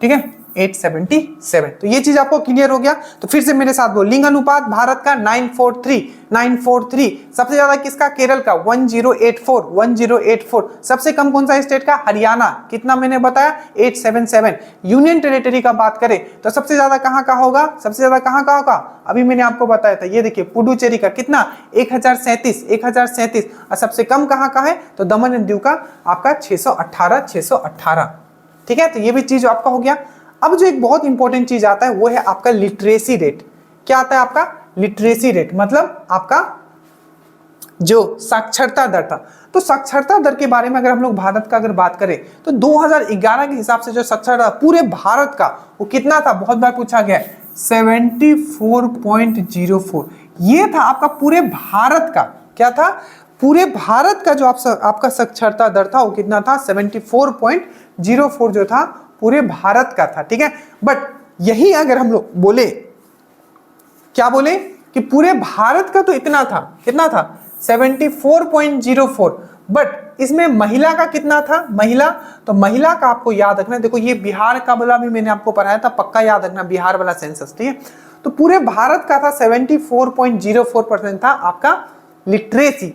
S1: ठीक है 877। तो ये चीज आपको क्लियर हो गया। तो फिर से मेरे साथ बोल, लिंग अनुपात भारत का 943, सबसे ज्यादा किसका, केरल का 1084। सबसे कम कौन सा स्टेट का, हरियाणा, कितना मैंने बताया 877। यूनियन टेरिटरी का बात करें तो सबसे ज्यादा कहां का होगा, सबसे ज्यादा कहां का होगा, अभी मैंने आपको बताया था, ये देखिए पुडुचेरी का कितना 1037। और सबसे कम कहां का है, तो दमन एंड दीव का आपका 618। ठीक है, तो ये भी चीज आपका हो गया। अब जो एक बहुत इंपॉर्टेंट चीज आता है वो है आपका लिटरेसी रेट। क्या आता है आपका लिटरेसी रेट, मतलब आपका जो साक्षरता दर था। तो साक्षरता दर के बारे में अगर हम लोग भारत का अगर बात करें तो 2011 के हिसाब से जो साक्षरता पूरे भारत का वो कितना था, बहुत बार पूछा गया है 74.04। ये था आपका पूरे भारत का, क्या था, पूरे भारत का जो आपका साक्षरता दर था वो कितना था 74.04 जो था पूरे भारत का था, ठीक है। बट यही अगर हम लोग बोले, क्या बोले कि पूरे भारत का तो इतना था, कितना था 74.04, बट इसमें महिला का कितना था, महिला, तो महिला का आपको याद रखना, देखो ये बिहार का वाला भी मैंने आपको पढ़ाया था, पक्का याद रखना बिहार वाला सेंसस, ठीक है। तो पूरे भारत का था 74.04% था आपका लिटरेसी।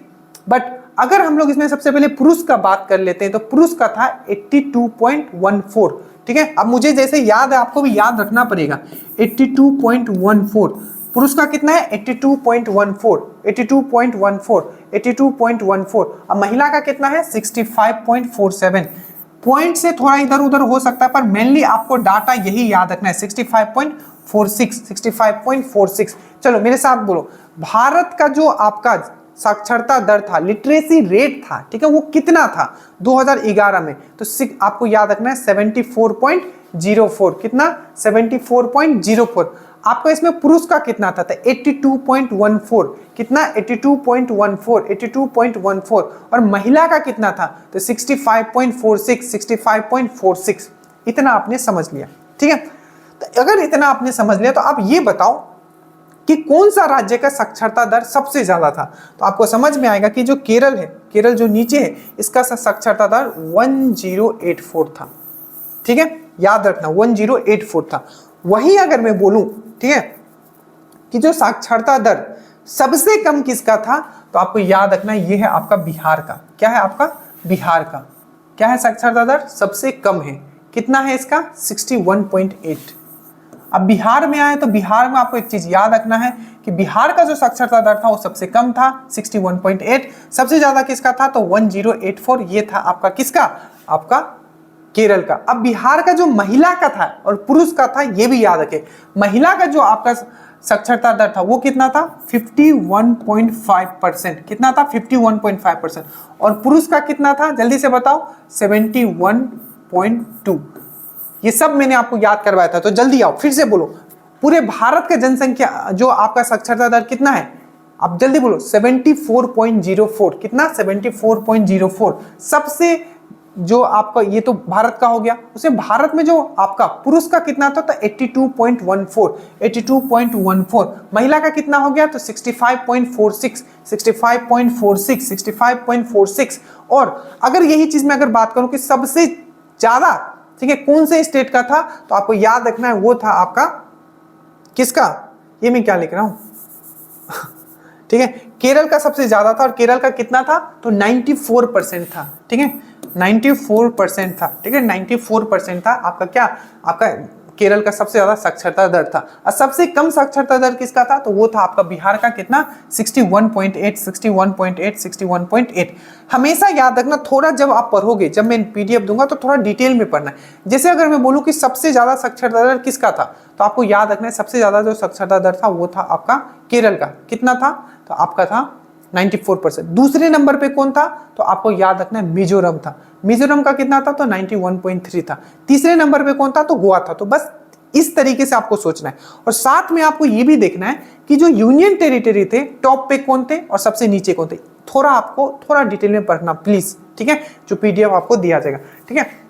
S1: बट अगर हम लोग इसमें सबसे पहले पुरुष का बात कर लेते हैं तो पुरुष का था 82.14, ठीक है। अब मुझे जैसे याद है आपको भी याद रखना पड़ेगा 82.14, पुरुष का कितना है 82.14। अब महिला का कितना है 65.47। पॉइंट से थोड़ा इधर उधर हो सकता है पर मेनली आपको डाटा यही याद रखना है 65.46। चलो मेरे साथ बोलो, भारत का जो आपका साक्षरता दर था, लिटरेसी रेट था, ठीक है, वो कितना था 2011 में, तो आपको याद रखना है 74.04, कितना 74.04। आपको इसमें पुरुष का कितना था, 82.14, कितना 82.14, और महिला का कितना था, तो 65.46। इतना आपने समझ लिया, ठीक है। तो अगर इतना आपने समझ लिया तो आप ये बताओ कि कौन सा राज्य का साक्षरता दर सबसे ज्यादा था। तो आपको समझ में आएगा कि जो केरल है, केरल जो नीचे है, इसका साक्षरता दर 1084 था, ठीक है, याद रखना 1084 था। वही अगर मैं बोलूं, ठीक है, कि जो साक्षरता दर सबसे कम किसका था, तो आपको याद रखना ये है आपका बिहार का। क्या है आपका बिहार का, क्या है साक्षरता दर सबसे कम है, कितना है इसका 61.8। अब बिहार में आए तो बिहार में आपको एक चीज याद रखना है कि बिहार का जो साक्षरता दर था वो सबसे कम था 61.8, सबसे ज्यादा किसका था, तो 1084, ये था आपका किसका, आपका केरल का। अब बिहार का जो महिला का था और पुरुष का था ये भी याद रखें, महिला का जो आपका साक्षरता दर था वो कितना था 51.5%, कितना था 51.5%, और पुरुष का कितना था जल्दी से बताओ 62.2। ये सब मैंने आपको याद करवाया था, तो जल्दी आओ फिर से बोलो। पूरे भारत का जनसंख्या जो आपका साक्षरता दर कितना है, आप जल्दी बोलो। 74.04। कितना? 74.04। सबसे जो आपका, ये तो भारत का हो गया, उसे भारत में जो आपका पुरुष का कितना था तो 82.14। 82.14। महिला का कितना हो गया तो 65.46। 65.46। 65.46। और अगर यही चीज मैं अगर बात करूं कि सबसे ज्यादा, ठीक है, कौन से स्टेट का था, तो आपको याद रखना है वो था आपका किसका, ये मैं क्या लिख रहा हूं ठीक है, केरल का सबसे ज्यादा था। और केरल का कितना था तो 94% था। ठीक है, 94% था। ठीक है, 94% था आपका क्या, आपका केरल का सबसे ज्यादा साक्षरता दर था। और सबसे कम साक्षरता दर किसका था तो वो था आपका बिहार का। कितना? 61.8। 61.8। 61.8। हमेशा याद रखना, थोड़ा जब आप पढ़ोगे, जब मैं पीडीएफ दूंगा तो थोड़ा डिटेल में पढ़ना है। जैसे अगर मैं बोलूं कि सबसे ज्यादा साक्षरता दर किसका था, तो आपको याद रखना है सबसे ज्यादा जो साक्षरता दर था वो था आपका केरल का। कितना था तो आपका था 94%। दूसरे नंबर पे कौन था तो आपको याद रखना है मिजोरम था। मिजोरम का कितना था तो 91.3 था। तीसरे नंबर पे कौन था तो गोवा था। तो बस इस तरीके से आपको सोचना है। और साथ में आपको ये भी देखना है कि जो यूनियन टेरिटरी थे, टॉप पे कौन थे और सबसे नीचे कौन थे। थोड़ा आपको थोड़ा डिटेल में पढ़ना प्लीज। ठीक है, जो पीडीएफ आपको दिया जाएगा। ठीक है,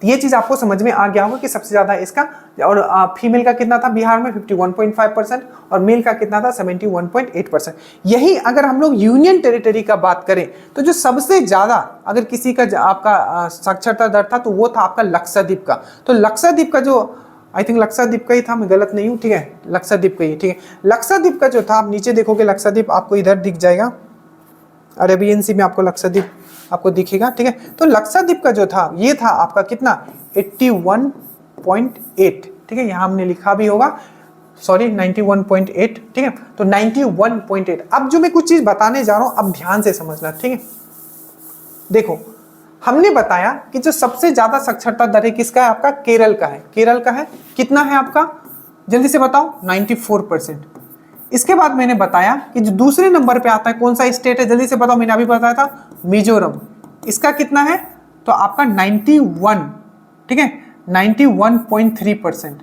S1: ये चीज आपको समझ में आ गया होगा कि सबसे ज्यादा इसका, और फीमेल का कितना था बिहार में 51.5% और मेल का कितना था 71.8%। यही अगर हम लोग यूनियन टेरिटरी का बात करें तो जो सबसे ज्यादा अगर किसी का आपका साक्षरता दर था तो वो था आपका लक्षद्वीप का। तो लक्षद्वीप का जो, आई थिंक लक्षद्वीप का ही था, मैं गलत नहीं हूँ। ठीक है, लक्षद्वीप का ही। ठीक है, लक्षद्वीप का जो था, आप नीचे देखोगे लक्षद्वीप आपको इधर दिख जाएगा, अरेबियन सी में आपको लक्षद्वीप आपको दिखेगा। ठीक है, तो लक्षद्वीप का जो था ये था आपका कितना 81.8। ठीक है, यहां हमने लिखा भी होगा, सॉरी 91.8। ठीक है, तो 91.8। अब जो मैं कुछ चीज बताने जा रहा हूं, अब ध्यान से समझना। ठीक है, देखो हमने बताया कि जो सबसे ज्यादा साक्षरता दर है किसका है, आपका केरल का है। केरल का है, कितना है आपका, जल्दी से बताओ, 94%। इसके बाद मैंने बताया कि जो दूसरे नंबर पे आता है कौन सा स्टेट है, जल्दी से बताओ, मैंने अभी बताया था मिजोरम। इसका कितना है तो आपका 91। ठीक है, 91.3%।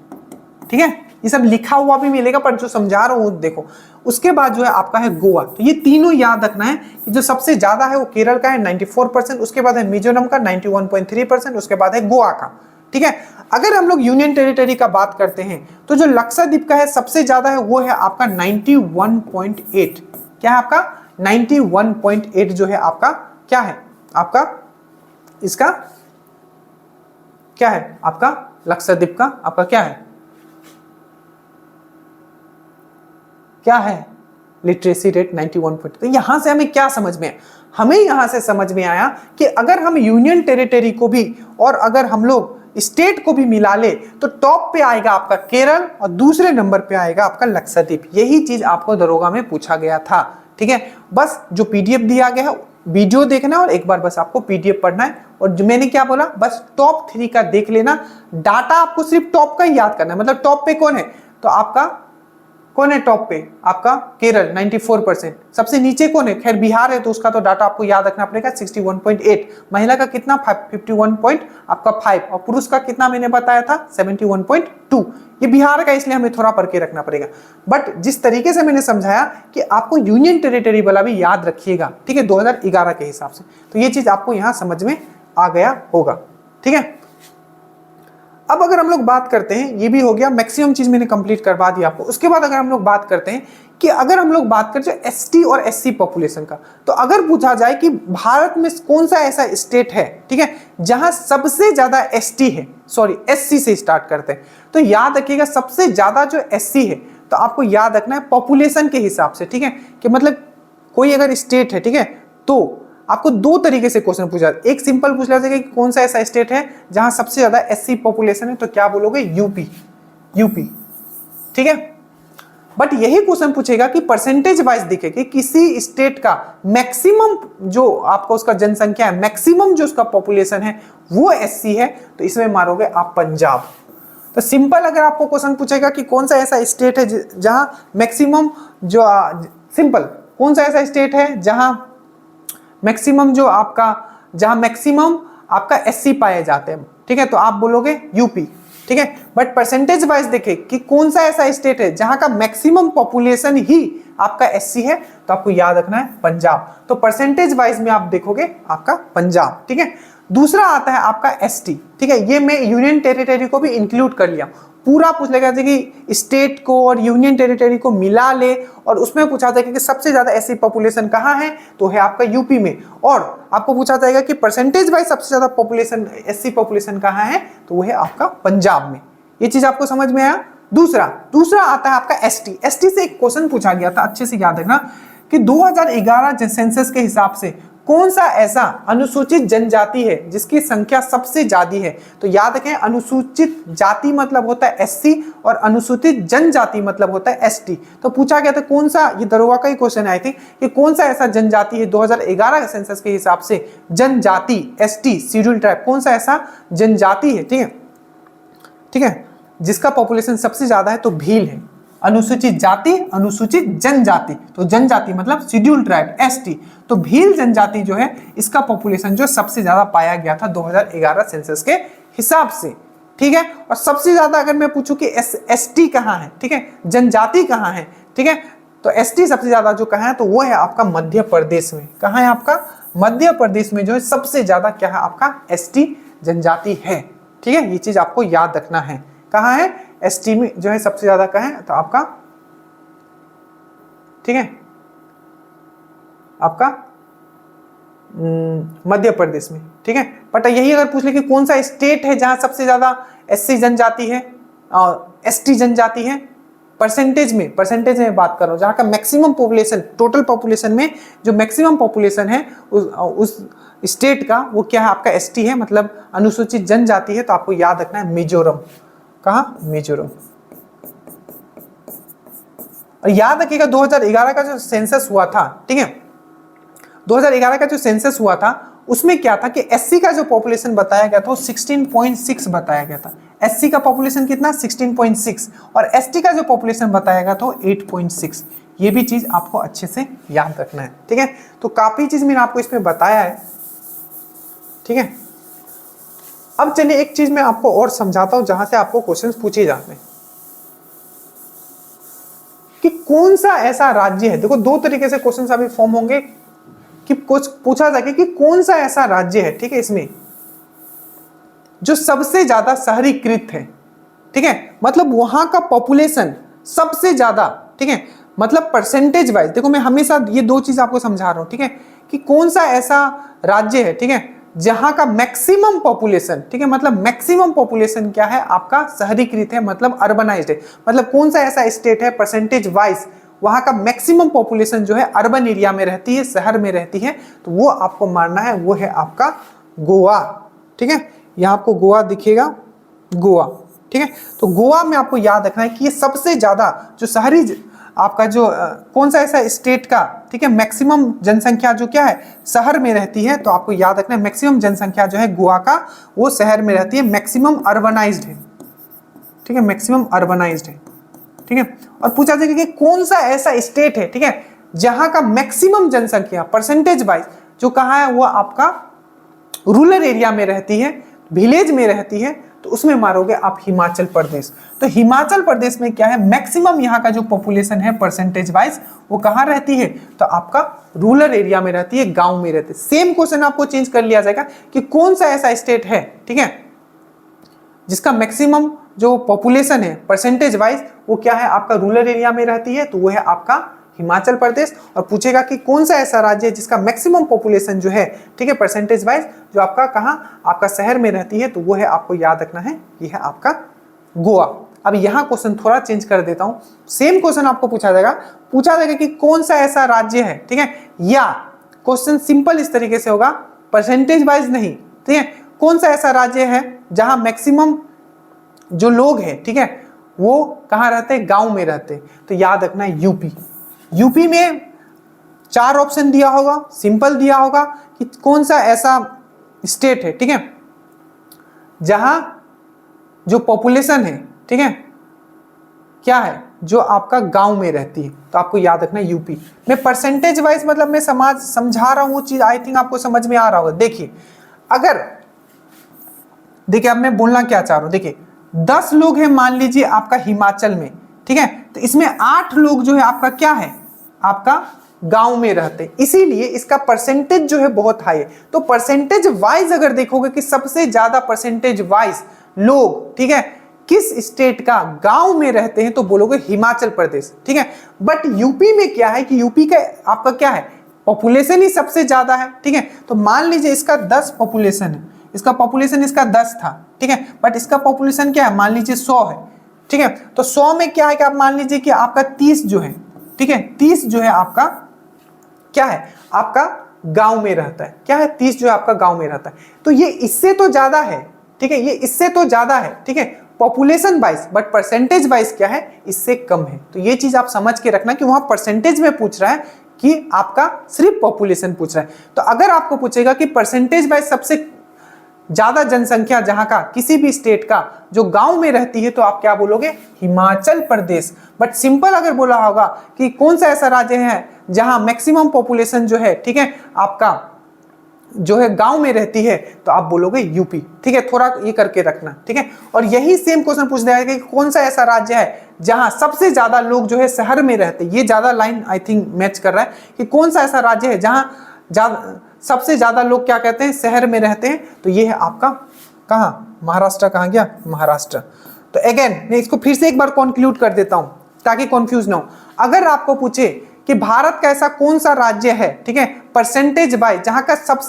S1: ठीक है, ये सब लिखा हुआ भी मिलेगा पर जो समझा रहा हूं देखो। उसके बाद जो है आपका है गोवा। तो ये तीनों याद रखना है कि जो सबसे ज्यादा है वो केरल का है 94%, उसके बाद है मिजोरम का 91.3%, उसके बाद है गोवा का। ठीक है, अगर हम लोग यूनियन टेरिटरी का बात करते हैं तो जो लक्षद्वीप का है सबसे ज्यादा है वो है आपका 91.8। क्या है आपका 91.8 जो है आपका क्या है, आपका इसका क्या है, आपका लक्षद्वीप का आपका क्या है, क्या है लिटरेसी रेट 91%। तो यहां से हमें क्या समझ में, हमें यहां से समझ में आया कि अगर हम यूनियन टेरिटरी को भी और अगर हम लोग स्टेट को भी मिला ले तो टॉप पे आएगा आपका केरल और दूसरे नंबर पे आएगा आपका लक्षद्वीप। यही चीज आपको दरोगा में पूछा गया था। ठीक है, बस जो पीडीएफ दिया गया है वीडियो देखना है और एक बार बस आपको पीडीएफ पढ़ना है। और जो मैंने क्या बोला, बस टॉप 3 का देख लेना, डाटा आपको सिर्फ टॉप का ही याद करना है। मतलब टॉप पे कौन है तो आपका कौन है टॉप पे, आपका केरल 94%। सबसे नीचे कौन है, खैर बिहार है तो उसका तो डाटा आपको याद रखना पड़ेगा 61.8। महिला का कितना 51.5 और पुरुष का कितना मैंने बताया था 71.2। ये बिहार का इसलिए हमें थोड़ा पढ़ के रखना पड़ेगा। बट जिस तरीके से मैंने समझाया कि आपको यूनियन टेरिटरी वाला भी याद रखिएगा। ठीक है, 2011 के हिसाब से, तो ये चीज आपको यहां समझ में आ गया होगा। ठीक है, अब अगर हम लोग बात करते हैं, ये भी हो गया, मैक्सिमम चीज मैंने कंप्लीट करवा दी आपको। उसके बाद अगर हम लोग बात करते हैं कि अगर हम लोग बात करें एसटी और एससी पॉपुलेशन का, तो अगर पूछा जाए कि भारत में कौन सा ऐसा स्टेट है, ठीक है, जहां सबसे ज्यादा एसटी है, सॉरी एससी से स्टार्ट करते हैं, तो याद रखिएगा सबसे ज्यादा जो एससी है तो आपको याद रखना है पॉपुलेशन के हिसाब से। ठीक है, कि मतलब कोई अगर स्टेट है, ठीक है, तो आपको दो तरीके से क्वेश्चन पूछा, एक सिंपल पूछ लिया जाएगा कि कौन सा ऐसा स्टेट है जहां सबसे ज्यादा एससी पॉपुलेशन है, तो क्या बोलोगे यूपी। यूपी, ठीक है, बट यही क्वेश्चन पूछेगा कि परसेंटेज वाइज दिखे कि किसी स्टेट का मैक्सिमम जो आपका उसका जनसंख्या है, मैक्सिमम जो उसका पॉपुलेशन है वो एससी है, तो इसमें मारोगे आप पंजाब। तो सिंपल अगर आपको क्वेश्चन पूछेगा कि कौन सा ऐसा स्टेट है जहां मैक्सिमम जो सिंपल कौन सा ऐसा स्टेट है जहां मैक्सिमम जो आपका, जहां मैक्सिमम आपका एससी पाए जाते हैं, ठीक है, तो आप बोलोगे यूपी, ठीक है। बट परसेंटेज वाइज देखें कि कौन सा ऐसा स्टेट है जहां का मैक्सिमम पॉपुलेशन ही आपका एससी है, तो आपको याद रखना है पंजाब। तो परसेंटेज वाइज में आप देखोगे आपका पंजाब, ठीक है। दूसरा आता है आपका एसटी, ठीक है। ये मैं यूनियन टेरिटरी को भी इंक्लूड कर लिया, पूरा पूछ लेगा कि स्टेट को और यूनियन टेरिटरी को मिला ले, और उसमें पूछा जाएगा कि सबसे ज्यादा एससी पॉपुलेशन कहाँ है, तो है आपका यूपी में। और आपको पूछा जाएगा कि परसेंटेज वाइज सबसे ज्यादा पॉपुलेशन एससी पॉपुलेशन कहाँ है, तो वो है आपका पंजाब में। ये चीज आपको समझ में आया। दूसरा आता है आपका एसटी। एसटी से एक क्वेश्चन पूछा गया था, अच्छे से याद रखना, कि 2011 सेंसस के हिसाब से कौन सा ऐसा अनुसूचित जनजाति है जिसकी संख्या सबसे ज्यादा है। तो याद रखें, अनुसूचित जाति मतलब होता है एससी और अनुसूचित जनजाति मतलब होता है एसटी। तो पूछा गया था कौन सा, ये दरोगा का ही क्वेश्चन आई थी, कि कौन सा ऐसा जनजाति है 2011 के सेंसस के हिसाब से जनजाति एसटी शेड्यूल ट्राइब, कौन सा ऐसा जनजाति है, ठीक है, ठीक है, जिसका पॉपुलेशन सबसे ज्यादा है, तो भील है। अनुसूचित जाति अनुसूचित जनजाति, तो जनजाति मतलब शेड्यूल ट्राइब एसटी, तो भील जनजाति जो है इसका पॉपुलेशन जो सबसे ज्यादा पाया गया था 2011 सेंसस के हिसाब से, ठीक है। और सबसे ज्यादा अगर मैं पूछूं कि एसटी कहाँ है, ठीक है, जनजाति कहाँ है, ठीक है, तो एसटी सबसे ज्यादा जो कहाँ है, तो वो है आपका मध्य प्रदेश में। कहाँ है आपका, मध्य प्रदेश में जो है सबसे ज्यादा क्या है आपका एसटी जनजाति है, ठीक है। ये चीज आपको याद रखना है, कहाँ है एसटी में जो है सबसे ज्यादा कहाँ है, तो आपका, ठीक है, आपका मध्य प्रदेश में, ठीक है। बट यही अगर पूछ ले कि कौन सा स्टेट है जहां सबसे ज्यादा एससी जनजाति है और एसटी जनजाति है, परसेंटेज में बात कर रहा हूं, जहां का मैक्सिमम पॉपुलेशन, टोटल पॉपुलेशन में जो मैक्सिमम पॉपुलेशन है उस स्टेट का, वो क्या है आपका एसटी है, मतलब अनुसूचित जनजाति है। तो आपको याद रखना है मिजोरम। कहाँ, मिजोरम। और याद रखिएगा 2011 का जो सेंसस हुआ था, ठीक है, 2011 का जो सेंसस हुआ था उसमें क्या था कि एससी का जो पॉपुलेशन बताया गया था वो 16.6 बताया गया था। एससी का पॉपुलेशन कितना, 16.6, और एसटी का जो पॉपुलेशन बताया गया था 8.6। ये भी चीज आपको अच्छे से याद रखना है, ठीक है। तो काफी चीज मैंने आपको इसमें बताया है, ठीक है। अब चलिए एक चीज मैं आपको और समझाता हूं जहां से आपको क्वेश्चंस पूछे जाते हैं कि कौन सा ऐसा राज्य है। देखो दो तरीके से क्वेश्चंस अभी फॉर्म होंगे कि कुछ पूछा जाए कि कौन सा ऐसा राज्य है, ठीक है, इसमें जो सबसे ज्यादा शहरीकृत है, ठीक है, मतलब वहां का पॉपुलेशन सबसे ज्यादा, ठीक है, मतलब परसेंटेज वाइज। देखो मैं हमेशा ये दो चीज आपको समझा रहा हूं, ठीक है, कि कौन सा ऐसा राज्य है, ठीक है, जहां का मैक्सिमम पॉपुलेशन, ठीक है, मतलब मैक्सिमम पॉपुलेशन क्या है आपका शहरीकृत है, मतलब अर्बनाइज्ड है। मतलब कौन सा ऐसा स्टेट है परसेंटेज वाइज वहां का मैक्सिमम पॉपुलेशन जो है अर्बन एरिया में रहती है, शहर में रहती है, तो वो आपको मानना है, वो है आपका गोवा, ठीक है। यहां आपको गोवा दिखेगा, गोवा, ठीक है। तो गोवा में आपको याद रखना है कि ये सबसे ज्यादा जो शहरी आपका जो कौन सा ऐसा स्टेट का, ठीक है, मैक्सिमम जनसंख्या जो क्या है शहर में रहती है। तो आपको याद रखना है मैक्सिमम जनसंख्या जो है गोवा का वो शहर में रहती है, मैक्सिमम अर्बनाइज्ड है, ठीक है, मैक्सिमम अर्बनाइज्ड है, ठीक है। और पूछा जाएगा कि कौन सा ऐसा स्टेट है, ठीक है, जहां का मैक्सिमम जनसंख्या परसेंटेज वाइज जो कहाँ है वो आपका रूरल एरिया में रहती है, विलेज में रहती है, तो उसमें मारोगे आप हिमाचल प्रदेश। तो हिमाचल प्रदेश में क्या है मैक्सिमम यहाँ का जो पॉपुलेशन है परसेंटेज वाइज वो कहाँ रहती है, तो आपका रूरल एरिया में रहती है, गांव में रहती है। सेम क्वेश्चन आपको चेंज कर लिया जाएगा कि कौन सा ऐसा स्टेट है, ठीक है, जिसका मैक्सिमम जो पॉपुलेशन है परसेंटेज वाइज वो क्या है आपका रूरल एरिया में रहती है, तो वो है आपका हिमाचल प्रदेश। और पूछेगा कि कौन सा ऐसा राज्य है जिसका मैक्सिमम पॉपुलेशन जो है, ठीक है, परसेंटेज वाइज जो आपका कहाँ आपका शहर में रहती है, तो वो है आपको याद रखना है, ये है आपका गोवा। अब यहाँ क्वेश्चन थोड़ा चेंज कर देता हूँ, सेम क्वेश्चन आपको पूछा जाएगा कि कौन सा ऐसा राज्य है, ठीक है, या क्वेश्चन सिंपल इस तरीके से होगा, परसेंटेज वाइज नहीं, ठीक है, कौन सा ऐसा राज्य है जहां मैक्सिमम जो लोग हैं, ठीक है, वो कहाँ रहते हैं, गांव में रहते हैं। तो याद रखना है यूपी। यूपी में 4 ऑप्शन दिया होगा, सिंपल दिया होगा कि कौन सा ऐसा स्टेट है, ठीक है, जहां जो पॉपुलेशन है, ठीक है, क्या है जो आपका गांव में रहती है। तो आपको याद रखना है यूपी। मैं परसेंटेज वाइज मतलब मैं समझा रहा हूं वो चीज, आई थिंक आपको समझ में आ रहा होगा। देखिए अगर देखिए अब मैं बोलना क्या चाह रहा हूं, देखिए 10 लोग हैं मान लीजिए आपका हिमाचल में, ठीक है, तो इसमें 8 लोग जो है आपका क्या है, आपका गांव में रहते हैं, इसीलिए इसका परसेंटेज जो है बहुत हाई है। तो परसेंटेज वाइज अगर देखोगे कि सबसे ज्यादा परसेंटेज वाइज लोग, ठीक है, किस स्टेट का गांव में रहते हैं, तो बोलोगे हिमाचल प्रदेश, ठीक है। बट यूपी में क्या है कि यूपी का आपका क्या है, पॉपुलेशन ही सबसे ज्यादा है, ठीक है। तो मान लीजिए इसका 10 पॉपुलेशन है, इसका पॉपुलेशन इसका 10 था, ठीक है, बट इसका पॉपुलेशन क्या है, मान लीजिए 100 है, ठीक है। तो 100 में क्या है कि आप मान लीजिए कि आपका 30 जो है, ठीक है, 30 जो है आपका क्या है, आपका गांव में रहता है, क्या है, 30 जो है आपका गांव में रहता है। तो ये इससे तो ज्यादा है, ठीक है, ये इससे तो ज्यादा है, ठीक है, population wise, but percentage wise क्या है, इससे कम है। तो ये चीज आप समझ के रखना कि वहां परसेंटेज में पूछ रहा है कि आपका सिर्फ पॉपुलेशन पूछ रहा है। तो अगर आपको पूछेगा कि परसेंटेज वाइज सबसे ज्यादा जनसंख्या जहां का किसी भी स्टेट का जो गांव में रहती है, तो आप क्या बोलोगे, हिमाचल प्रदेश। बट सिंपल अगर बोला होगा कि कौन सा ऐसा राज्य है जहां मैक्सिमम पॉपुलेशन जो है, ठीक है, आपका जो है गांव में रहती है, तो आप बोलोगे यूपी, ठीक है, थोड़ा ये करके रखना, ठीक है। और यही सेम क्वेश्चन पूछ दिया कि कौन सा ऐसा राज्य है जहां सबसे ज्यादा लोग जो है शहर में रहते हैं, ये ज्यादा लाइन आई थिंक मैच कर रहा है कि कौन सा ऐसा राज्य है जहां सबसे ज्यादा लोग क्या कहते हैं, शहर में रहते हैं, तो ये है आपका कहाँ, महाराष्ट्र। कहाँ गया, महाराष्ट्र। तो अगेन मैं इसको फिर से एक बार कंक्लूड कर देता हूं ताकि कंफ्यूज ना हो। अगर आपको पूछे कि भारत का ऐसा कौन सा राज्य है, ठीक है, परसेंटेज वाइज जहां का सब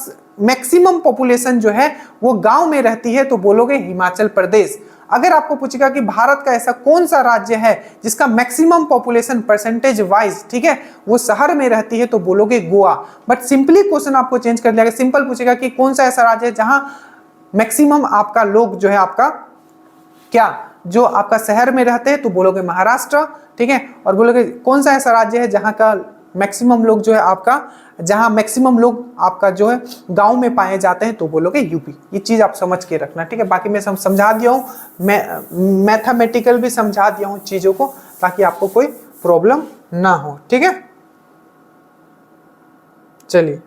S1: मैक्सिमम पॉपुलेशन जो है वो गांव में रहती है, तो बोलोगे हिमाचल प्रदेश। अगर आपको पूछेगा कि भारत का ऐसा कौन सा राज्य है जिसका मैक्सिमम पॉपुलेशन परसेंटेज वाइज, ठीक है, वो शहर में रहती है, तो बोलोगे गोवा। बट सिंपली क्वेश्चन आपको चेंज कर दिया गया, सिंपल पूछेगा कि कौन सा ऐसा राज्य है जहां मैक्सिमम आपका लोग जो है आपका क्या, जो आपका शहर में रहते हैं, तो बोलोगे महाराष्ट्र, ठीक है। और बोलोगे कौन सा ऐसा राज्य है जहां का मैक्सिमम लोग जो है आपका, जहां मैक्सिमम लोग आपका जो है गांव में पाए जाते हैं, तो बोलोगे यूपी। ये चीज आप समझ के रखना, ठीक है। बाकी मैं समझा दिया हूं, मैं मैथमेटिकल भी समझा दिया हूं चीजों को, ताकि आपको कोई प्रॉब्लम ना हो, ठीक है। चलिए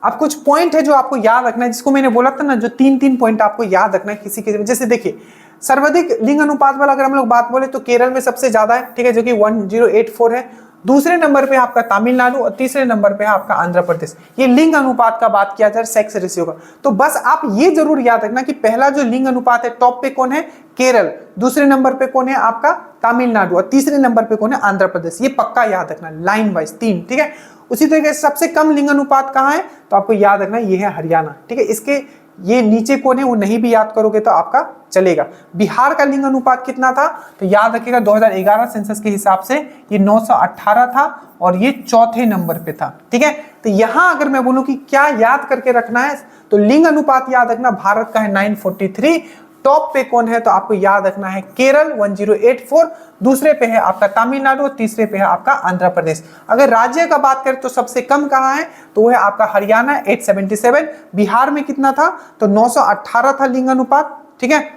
S1: अब कुछ पॉइंट है जो आपको याद रखना है, जिसको मैंने बोला था ना, जो 3 पॉइंट आपको याद रखना है किसी के। जैसे देखिए सर्वाधिक लिंग अनुपात वाला अगर हम लोग बात बोले तो केरल में सबसे ज्यादा है, ठीक है, जो कि 1084 है। दूसरे नंबर पे आपका तमिलनाडु और तीसरे नंबर पे है आपका आंध्र प्रदेश। ये लिंग अनुपात का बात किया जाए, सेक्स रेशियो का। तो बस आप ये जरूर याद रखना कि पहला जो लिंग अनुपात है टॉप पे कौन है, केरल, दूसरे नंबर पे कौन है आपका तमिलनाडु, और तीसरे नंबर पे कौन है आंध्र प्रदेश। ये पक्का याद रखना, लाइन वाइज 3, ठीक है। उसी तरीके से सबसे कम लिंग अनुपात कहाँ है, तो आपको याद रखना ये है हरियाणा, ठीक है। इसके ये नीचे कौन है वो नहीं भी याद करोगे तो आपका चलेगा। बिहार का लिंग अनुपात कितना था, तो याद रखिएगा 2011 सेंसस के हिसाब से ये 918 था और ये चौथे नंबर पे था, ठीक है। तो यहां अगर मैं बोलूं कि क्या याद करके रखना है, तो लिंग अनुपात याद रखना, भारत का है 943। टॉप पे कौन है, तो आपको याद रखना है केरल 1084, दूसरे पे है आपका तमिलनाडु, तीसरे पे है आपका आंध्र प्रदेश। अगर राज्य का बात करें तो सबसे कम कहां है, तो वो है आपका हरियाणा 877। बिहार में कितना था, तो 918 था लिंग अनुपात, ठीक है,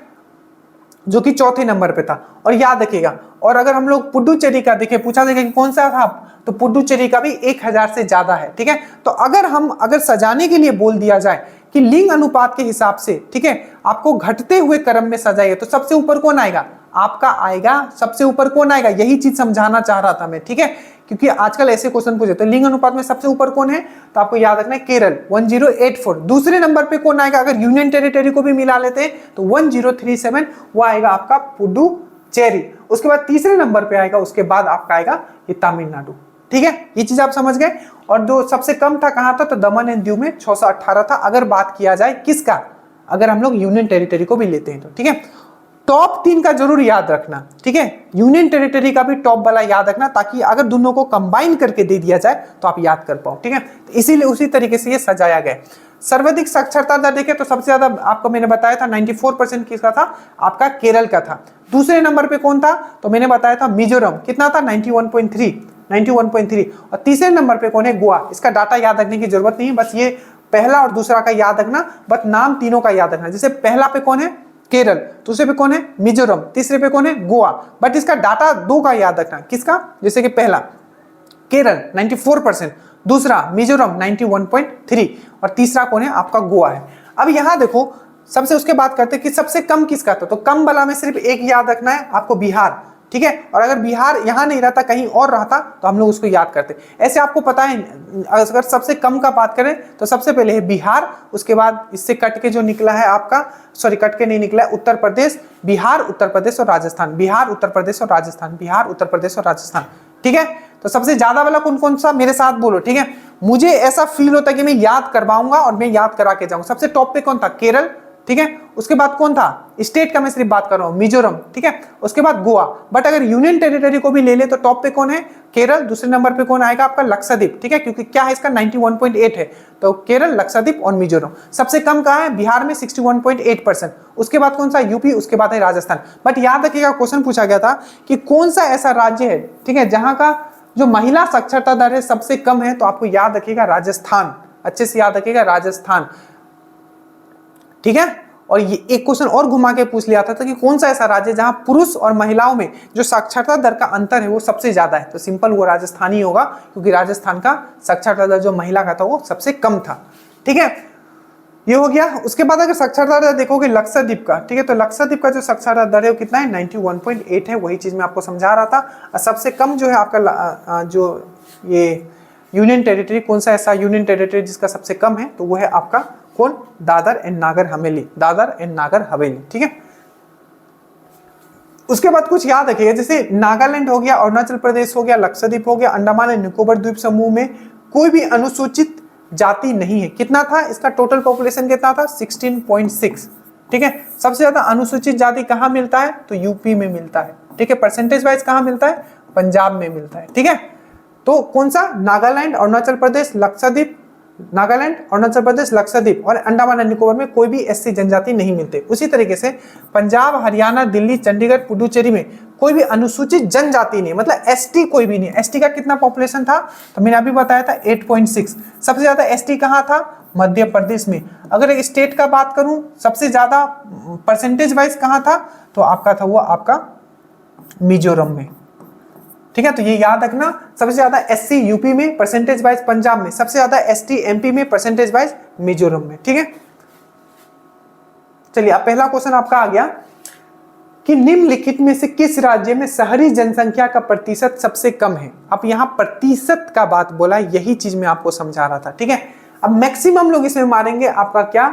S1: जो कि चौथे नंबर पे था। और याद रखिएगा, और अगर हम लोग पुडुचेरी का देखें, पूछा देखें कौन सा था, तो पुडुचेरी का भी 1000 से ज्यादा है, ठीक है। तो अगर सजाने के लिए बोल दिया जाए कि लिंग अनुपात के हिसाब से, ठीक है, आपको घटते हुए क्रम में सजाइए, तो सबसे ऊपर कौन आएगा, आपका आएगा, सबसे ऊपर कौन आएगा, यही चीज समझाना चाह रहा था मैं, ठीक है। क्योंकि आजकल ऐसे क्वेश्चन पूछे, तो लिंग अनुपात में सबसे ऊपर कौन है, तो आपको याद रखना है केरल 1084। दूसरे नंबर पे कौन आएगा, अगर यूनियन टेरिटरी को भी मिला लेते हैं तो 1037, वो आएगा आपका पुडुचेरी। उसके बाद तीसरे नंबर पे आएगा, उसके बाद आपका आएगा ये तमिलनाडु, ठीक है। ये चीज आप समझ गए। और जो सबसे कम था कहां था, तो दमन एंड दीव में 618 था, अगर बात किया जाए किसका, अगर हम लोग यूनियन टेरिटरी को भी लेते हैं तो, ठीक है। टॉप 3 का जरूर याद रखना, ठीक है, यूनियन टेरिटरी का भी टॉप वाला याद रखना, ताकि अगर दोनों को कंबाइन करके दे दिया जाए तो आप याद कर पाओ, ठीक है। इसीलिए उसी तरीके से ये सजाया गया। सर्वाधिक साक्षरता दर देखें तो सबसे ज्यादा आपको मैंने बताया था 94% किसका था, आपका केरल का था। दूसरे नंबर पे कौन था, तो मैंने बताया था मिजोरम, कितना था 91.3। और तीसरे नंबर पे कौन है, गोवा। इसका डाटा याद रखने की जरूरत नहीं, बस ये पहला और दूसरा का याद रखना, बस नाम तीनों का याद रखना। जैसे पहला पे कौन है, केरल, दूसरे पे कौन है, मिजोरम, तीसरे पे कौन है, गोवा। बट इसका डाटा 2 का याद रखना, किसका, जैसे कि पहला केरल 94%, दूसरा मिजोरम 91.3 और तीसरा कौन है आपका गोवा है। अब यहाँ देखो सबसे उसके बात करते हैं कि सबसे कम किसका था, तो कम वाला में सिर्फ एक याद रखना है आपको, बिहार, ठीक है। और अगर बिहार यहाँ नहीं रहता कहीं और रहता तो हम लोग उसको याद करते। ऐसे आपको पता है अगर सबसे कम का बात करें तो सबसे पहले है बिहार, उसके बाद इससे कट के जो निकला है आपका, सॉरी कट के नहीं निकला है, उत्तर प्रदेश, बिहार, उत्तर प्रदेश और राजस्थान, बिहार, उत्तर प्रदेश और राजस्थान, बिहार, उत्तर प्रदेश और राजस्थान, ठीक है। तो सबसे ज्यादा वाला कौन कौन सा, मेरे साथ बोलो, ठीक है। मुझे ऐसा फील होता है कि मैं याद करवाऊंगा और मैं याद करा के जाऊंगा। सबसे टॉप पे कौन था, केरल, ठीक है। उसके बाद कौन था, स्टेट का मैं सिर्फ बात कर रहा हूं, मिजोरम, ठीक है। उसके बाद गोवा। बट अगर यूनियन टेरिटरी को भी ले ले तो टॉप पे कौन है, केरल, दूसरे नंबर पे कौन आएगा आपका, लक्षद्वीप, ठीक है, क्योंकि क्या है इसका 91.8 है, तो केरल, लक्षद्वीप और मिजोरम। सबसे कम कहां है, बिहार में 61.8%। उसके बाद कौन सा, यूपी, उसके बाद है राजस्थान। बट याद रखिएगा क्वेश्चन पूछा गया था कि कौन सा ऐसा राज्य है, ठीक है, जहां का जो महिला साक्षरता दर है सबसे कम है, तो आपको याद रखिएगा राजस्थान, अच्छे से याद रखिएगा राजस्थान, ठीक है। और ये एक क्वेश्चन और घुमा के पूछ लिया था कि कौन सा ऐसा राज्य जहां पुरुष और महिलाओं में जो साक्षरता दर का अंतर है वो सबसे ज्यादा है, तो सिंपल वो राजस्थान ही होगा, क्योंकि राजस्थान का साक्षरता दर जो महिला का था वो सबसे कम था, ठीक है। ये हो गया। उसके बाद अगर साक्षरता दर देखोगे लक्षद्वीप का, ठीक है, तो लक्षद्वीप का जो साक्षरता दर है वो कितना है, 91.8 है, वही चीज मैं आपको समझा रहा था। और सबसे कम जो है आपका जो ये यूनियन टेरिटरी, कौन सा ऐसा यूनियन टेरिटरी जिसका सबसे कम है, तो वो है आपका कौन, दादर एंड नागर हवेली, दादर एंड नागर हवेली, ठीक है। उसके बाद कुछ याद रखिएगा, जैसे नागालैंड हो गया, अरुणाचल प्रदेश हो गया, लक्षद्वीप हो गया, अंडमान एंड निकोबार द्वीप समूह में कोई भी अनुसूचित जाति नहीं है। कितना था इसका टोटल पॉपुलेशन, कितना था, 16.6, ठीक है। सबसे ज्यादा अनुसूचित जाति कहां मिलता है, तो यूपी में मिलता है, ठीक है। परसेंटेज वाइज कहां मिलता है, पंजाब में मिलता है, ठीक है। तो कौन सा, नागालैंड, अरुणाचल प्रदेश, लक्षद्वीप, नागालैंड, अरुणाचल प्रदेश, लक्षद्वीप और अंडमान एंड निकोबार में कोई भी एससी जनजाति नहीं मिलते। उसी तरीके से पंजाब, हरियाणा, दिल्ली, चंडीगढ़, पुडुचेरी में कोई भी अनुसूचित जनजाति नहीं, मतलब एसटी कोई भी नहीं। एसटी का कितना पॉपुलेशन था, तो मैंने अभी बताया था 8.6। सबसे ज्यादा एसटी कहां था, मध्य प्रदेश में। अगर एक स्टेट का बात करूं सबसे ज्यादा परसेंटेज वाइज कहां था, तो आपका था वो आपका मिजोरम में, ठीक है। तो ये याद रखना, सबसे ज्यादा एससी यूपी में, परसेंटेज वाइज पंजाब में, सबसे ज्यादा एसटी एमपी में, परसेंटेज वाइज मिजोरम में, ठीक है। चलिए अब पहला क्वेश्चन आपका आ गया कि निम्नलिखित में से किस राज्य में शहरी जनसंख्या का प्रतिशत सबसे कम है। अब यहां प्रतिशत का बात बोला, यही चीज मैं आपको समझा रहा था, ठीक है। अब मैक्सिमम लोग इसमें मारेंगे आपका क्या,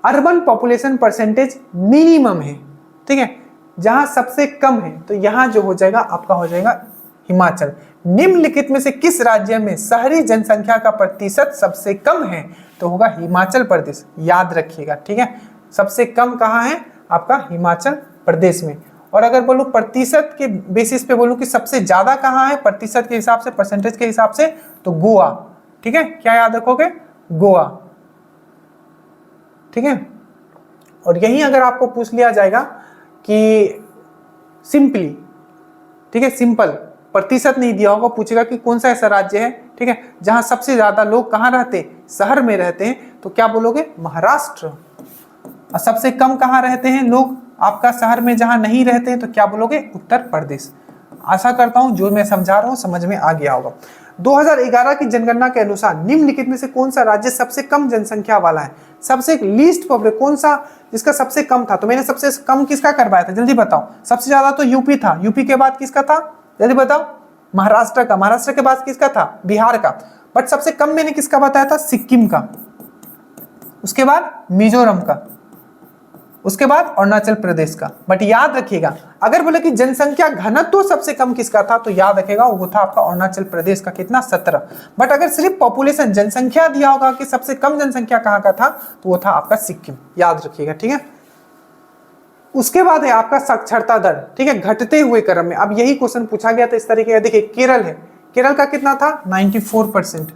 S1: अर्बन पॉपुलेशन परसेंटेज मिनिमम है, ठीक है। जहां सबसे कम है तो यहां जो हो जाएगा आपका हो जाएगा हिमाचल। निम्नलिखित में से किस राज्य में शहरी जनसंख्या का प्रतिशत सबसे कम है, तो होगा हिमाचल प्रदेश, याद रखिएगा, ठीक है। सबसे कम कहां है आपका, हिमाचल प्रदेश में। और अगर बोलूं प्रतिशत के बेसिस पे बोलूं कि सबसे ज्यादा कहां है प्रतिशत के हिसाब से, परसेंटेज के हिसाब से, तो गोवा, ठीक है। क्या याद रखोगे, गोवा, ठीक है। और यही अगर आपको पूछ लिया जाएगा कि सिंपली, ठीक है, सिंपल प्रतिशत नहीं दिया होगा, पूछेगा कि कौन सा ऐसा राज्य है, ठीक है, जहां सबसे ज्यादा लोग कहां रहते हैं, शहर में रहते हैं, तो क्या बोलोगे, महाराष्ट्र। और सबसे कम कहां रहते हैं लोग आपका शहर में, जहां नहीं रहते हैं, तो क्या बोलोगे, उत्तर प्रदेश। आशा करता हूं जो मैं समझा रहा हूं समझ में आ गया होगा। 2011 की जनगणना के अनुसार निम्नलिखित में से कौन सा राज्य सबसे कम जनसंख्या वाला है, सबसे लीस्ट पॉपुलेशन कौन सा जिसका सबसे कम था। तो मैंने सबसे कम किसका करवाया था, जल्दी बताओ। सबसे ज्यादा तो यूपी था, यूपी के बाद किसका था, जल्दी बताओ। महाराष्ट्र का, महाराष्ट्र के बाद किसका था, बिहार का। बट सबसे कम मैंने किसका बताया था, सिक्किम का, उसके बाद मिजोरम का, उसके बाद अरुणाचल प्रदेश का। बट याद रखिएगा अगर बोले कि जनसंख्या घनत्व तो सबसे कम किसका था, तो याद रखेगा वो था आपका अरुणाचल प्रदेश का, कितना, 17। बट अगर सिर्फ पॉपुलेशन जनसंख्या दिया होगा कि सबसे कम जनसंख्या कहां का था, तो वो था आपका सिक्किम, याद रखिएगा, ठीक है। उसके बाद है आपका साक्षरता दर, ठीक है, घटते हुए क्रम में। अब यही क्वेश्चन पूछा गया था इस तरीके का, देखिए केरल है, केरल का कितना था, 94%,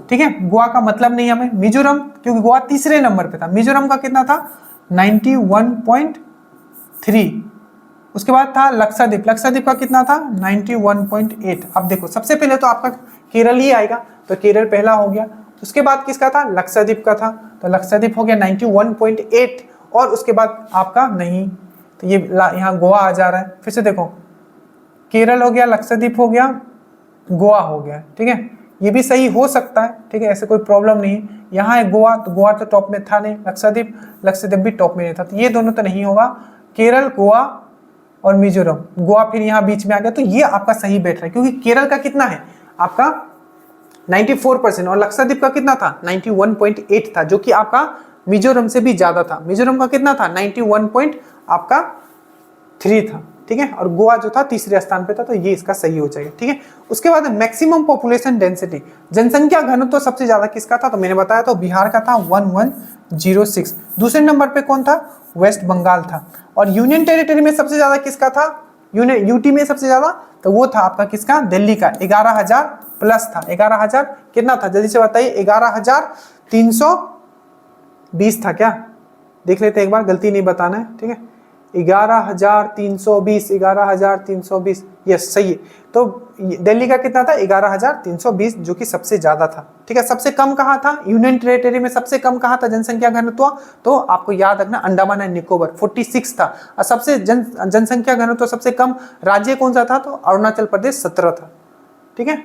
S1: ठीक है। गोवा का मतलब नहीं हमें, मिजोरम, क्योंकि गोवा तीसरे नंबर पे था, मिजोरम का कितना था, 91.3। उसके बाद था लक्षद्वीप, लक्षद्वीप का कितना था, 91.8। अब देखो सबसे पहले तो आपका केरल ही आएगा, तो केरल पहला हो गया। उसके बाद किसका था, लक्षद्वीप का था, तो लक्षद्वीप हो गया 91.8। और उसके बाद आपका नहीं, तो ये यहाँ गोवा आ जा रहा है। फिर से देखो, केरल हो गया, लक्षद्वीप हो गया, गोवा हो गया, ठीक है। ये भी सही हो सकता है, ठीक है, ऐसे कोई प्रॉब्लम नहीं। यहाँ है गोवा, तो गोवा तो टॉप में था नहीं, लक्षद्वीप, लक्षद्वीप भी टॉप में नहीं था, तो ये दोनों तो नहीं होगा। केरल, गोवा और मिजोरम, गोवा फिर यहाँ बीच में आ गया, तो ये आपका सही बैठ रहा है, क्योंकि केरल का कितना है आपका 94% और लक्षद्वीप का कितना था 91.8 था, जो कि आपका मिजोरम से भी ज्यादा था। मिजोरम का कितना था 91.3 था, ठीक है, और गोवा जो था तीसरे स्थान पे था, तो ये इसका सही हो जाएगा, ठीक है। उसके बाद मैक्सिमम पॉपुलेशन डेंसिटी, जनसंख्या घनत्व तो सबसे ज्यादा किसका था, तो मैंने बताया तो बिहार का था 1106। दूसरे नंबर पे कौन था, वेस्ट बंगाल था। और यूनियन टेरिटरी में सबसे ज्यादा किसका था, यूटी में सबसे ज्यादा, तो वो था आपका किसका, दिल्ली का, 11,000 प्लस था। 11,000 कितना था, जल्दी से बताइए, 11,320 था क्या, देख लेते एक बार, गलती नहीं बताना है, ठीक है। 11,320, 11,320, यस सही है। तो दिल्ली का कितना था 11,320, जो कि सबसे ज्यादा था, ठीक है। सबसे कम कहाँ था, यूनियन टेरिटरी में सबसे कम कहाँ था जनसंख्या घनत्व, तो आपको याद रखना अंडमान एंड निकोबार 46 था। और सबसे जनसंख्या घनत्व सबसे कम राज्य कौन सा था, तो अरुणाचल प्रदेश 17 था, ठीक है।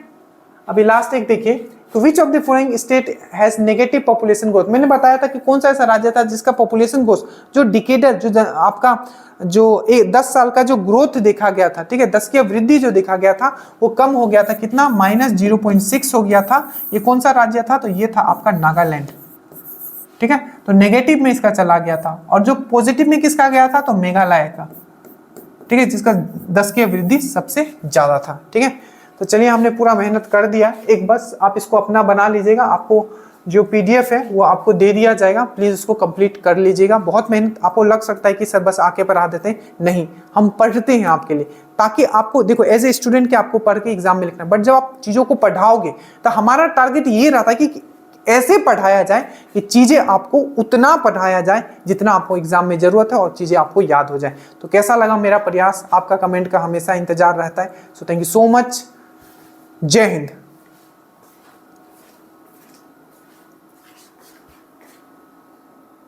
S1: अभी लास्ट एक देखिए, तो which of the following state has negative population growth. मैंने बताया था कि कौन सा ऐसा राज्य था जिसका पॉपुलेशन ग्रोथ जो डिकेडर, जो आपका जो 10 साल का जो ग्रोथ देखा गया था, ठीक है, 10 की वृद्धि जो देखा गया था वो कम हो गया था, कितना -0.6 हो गया था। ये कौन सा राज्य था, तो ये था आपका नागालैंड, ठीक है। तो नेगेटिव में इसका चला गया था, और जो पॉजिटिव में किसका गया था, तो मेघालय का, ठीक है, जिसका 10 की वृद्धि सबसे ज्यादा था, ठीक है। तो चलिए हमने पूरा मेहनत कर दिया, एक बस आप इसको अपना बना लीजिएगा, आपको जो पीडीएफ है वो आपको दे दिया जाएगा, प्लीज उसको कंप्लीट कर लीजिएगा। बहुत मेहनत, आपको लग सकता है कि सर बस आके पढ़ा देते हैं, नहीं, हम पढ़ते हैं आपके लिए, ताकि आपको देखो एज ए स्टूडेंट के आपको पढ़ के एग्जाम में लिखना है, बट जब आप चीजों को पढ़ाओगे तो हमारा टारगेट ये रहता है कि ऐसे पढ़ाया जाए कि चीजें आपको उतना पढ़ाया जाए जितना आपको एग्जाम में जरूरत है और चीजें आपको याद हो जाए। तो कैसा लगा मेरा प्रयास, आपका कमेंट का हमेशा इंतजार रहता है। So thank you so much, जय हिंद।